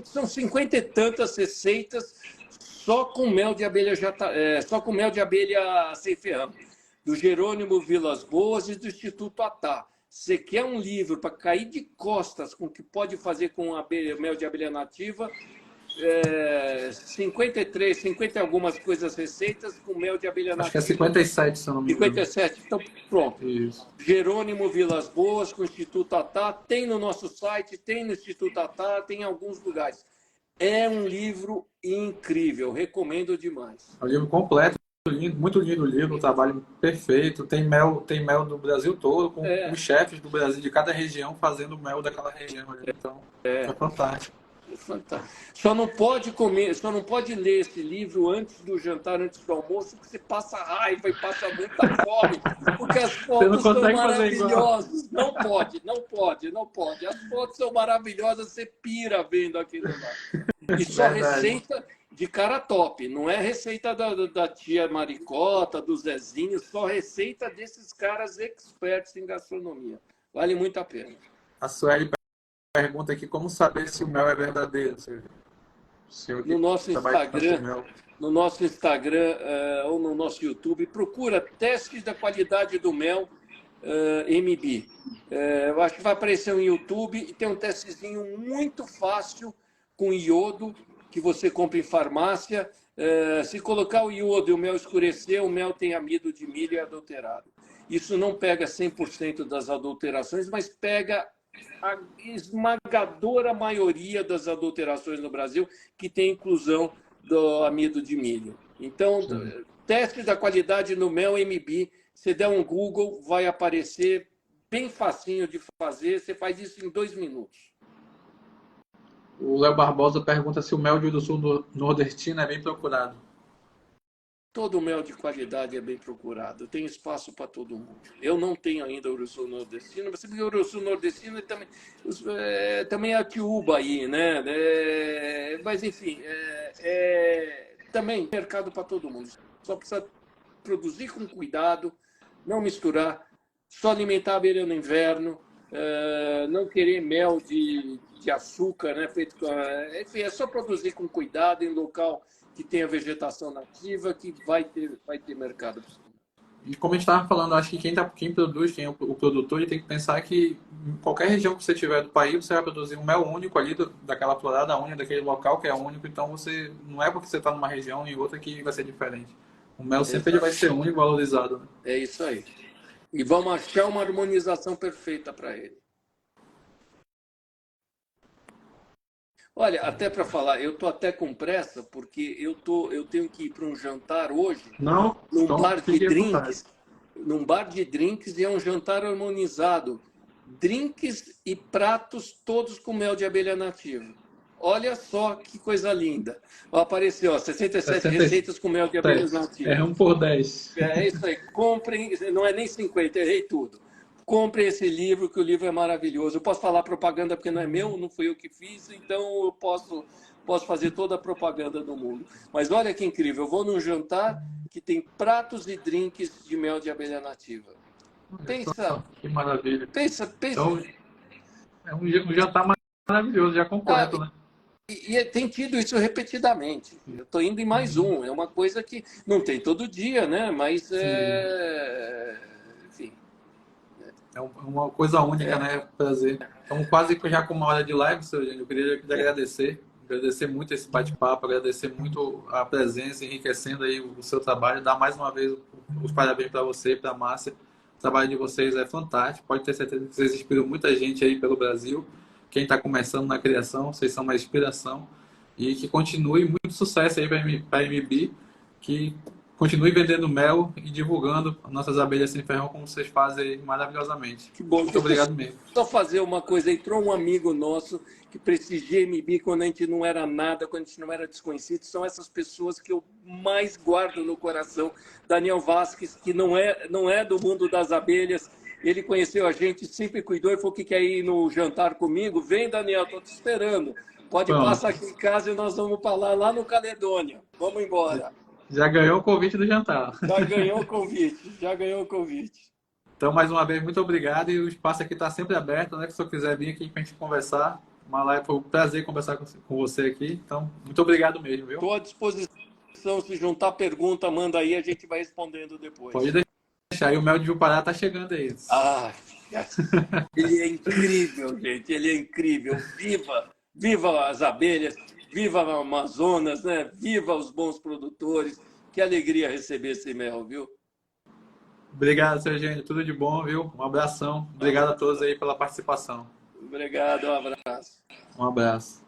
são 50 e tantas receitas só com mel de abelha só com mel de abelha sem ferrão, do Jerônimo Vilas Boas e do Instituto Atá. Você quer um livro para cair de costas com o que pode fazer com mel de abelha nativa? 53, 50 e algumas coisas receitas com mel de abelha Acho que é nativa. 57, se eu não me engano. 57, então pronto. Isso. Jerônimo Vilas Boas com o Instituto Atá, tem no nosso site, tem no Instituto Atá, tem em alguns lugares. É um livro incrível, recomendo demais. É um livro completo, lindo, muito lindo o livro, um trabalho perfeito. Tem mel do Brasil todo, com os chefes do Brasil, de cada região, fazendo mel daquela região. Então, é fantástico. Fantástico. Só não pode comer, só não pode ler esse livro antes do jantar, antes do almoço, porque você passa raiva e passa muita fome, porque as fotos são maravilhosas. Não pode, não pode, não pode. As fotos são maravilhosas, você pira vendo aquilo lá. E só receita de cara top, não é receita da tia Maricota, do Zezinho, só receita desses caras expertos em gastronomia. Vale muito a pena. A Sueli pergunta aqui como saber se o mel é verdadeiro. No nosso Instagram, ou no nosso YouTube, procura testes da qualidade do mel MB. Eu acho que vai aparecer no YouTube e tem um testezinho muito fácil com iodo que você compra em farmácia. Se colocar o iodo e o mel escurecer, o mel tem amido de milho e é adulterado. Isso não pega 100% das adulterações, mas pega a esmagadora maioria das adulterações no Brasil que tem inclusão do amido de milho. Então, teste da qualidade no mel MB, se der um Google, vai aparecer bem facinho de fazer, você faz isso em 2 minutos. O Léo Barbosa pergunta se o mel de do sul nordestino é bem procurado. todo mel de qualidade é bem procurado, tem espaço para todo mundo. Eu não tenho ainda Uruçu nordestino, mas porque o Uruçu nordestino também é a tiúba aí, né? Mas, enfim, também mercado para todo mundo. Só precisa produzir com cuidado, não misturar, só alimentar a abelha no inverno, não querer mel de açúcar, né? Feito com, enfim, é só produzir com cuidado em local que tenha vegetação nativa, que vai ter mercado. E como a gente estava falando, acho que quem produz, quem é o produtor, ele tem que pensar que em qualquer região que você tiver do país, você vai produzir um mel único ali daquela florada única, daquele local que é único. Então, você não é porque você está numa região e outra que vai ser diferente. O mel sempre ele vai ser único e valorizado. Né? É isso aí. E vamos achar uma harmonização perfeita para ele. Olha, até para falar, eu tô até com pressa porque eu tenho que ir para um jantar hoje, Não, num então, bar de fique à drinks, vontade. e é um jantar harmonizado. Drinks e pratos todos com mel de abelha nativa. Olha só que coisa linda. Ó, apareceu, ó, 67 receitas com mel de abelha nativa. É 1 por 10. É isso aí. Comprem, não é nem 50, errei tudo. Comprem esse livro, que o livro é maravilhoso. Eu posso falar propaganda porque não é meu, não fui eu que fiz, então eu posso fazer toda a propaganda do mundo. Mas olha que incrível, eu vou num jantar que tem pratos e drinks de mel de abelha nativa. Pensa, Que maravilha. pensa. Então, é um jantar maravilhoso, já completo, né? E tem tido isso repetidamente. Eu estou indo em mais um. É uma coisa que não tem todo dia, né? Mas, enfim. É uma coisa única, né? Prazer. Estamos quase já com uma hora de live, seu Eugênio. Eu queria lhe agradecer. Agradecer muito esse bate-papo, agradecer muito a presença, enriquecendo aí o seu trabalho. Dar mais uma vez os parabéns para você e para a Márcia. O trabalho de vocês é fantástico. Pode ter certeza que vocês inspiram muita gente aí pelo Brasil. Quem está começando na criação, vocês são uma inspiração. E que continue muito sucesso aí para a MB. Que continue vendendo mel e divulgando nossas abelhas sem ferrão como vocês fazem maravilhosamente. Que bom. Muito obrigado mesmo. Só fazer uma coisa. Entrou um amigo nosso que prestigia MB quando a gente não era nada, quando a gente não era desconhecido. São essas pessoas que eu mais guardo no coração. Daniel Vasquez, que não é do mundo das abelhas. Ele conheceu a gente, sempre cuidou e falou que quer ir no jantar comigo. Vem, Daniel, estou te esperando. Pode passar aqui em casa e nós vamos para lá no Caledônia. Vamos embora. Já ganhou o convite do jantar. Já ganhou o convite. Então, mais uma vez, muito obrigado. E o espaço aqui está sempre aberto, né? Se você quiser vir aqui para a gente conversar. Uma live, foi um prazer conversar com você aqui. Então, muito obrigado mesmo, viu? Estou à disposição. Se juntar pergunta, manda aí, a gente vai respondendo depois. Pode deixar. E o mel de Jupará está chegando aí. Ah, ele é incrível, gente. Ele é incrível. Viva as abelhas. Viva o Amazonas, né? Viva os bons produtores. Que alegria receber esse mel, viu? Obrigado, seu Eugênio. Tudo de bom, viu? Um abração. Obrigado a todos aí pela participação. Obrigado, um abraço. Um abraço.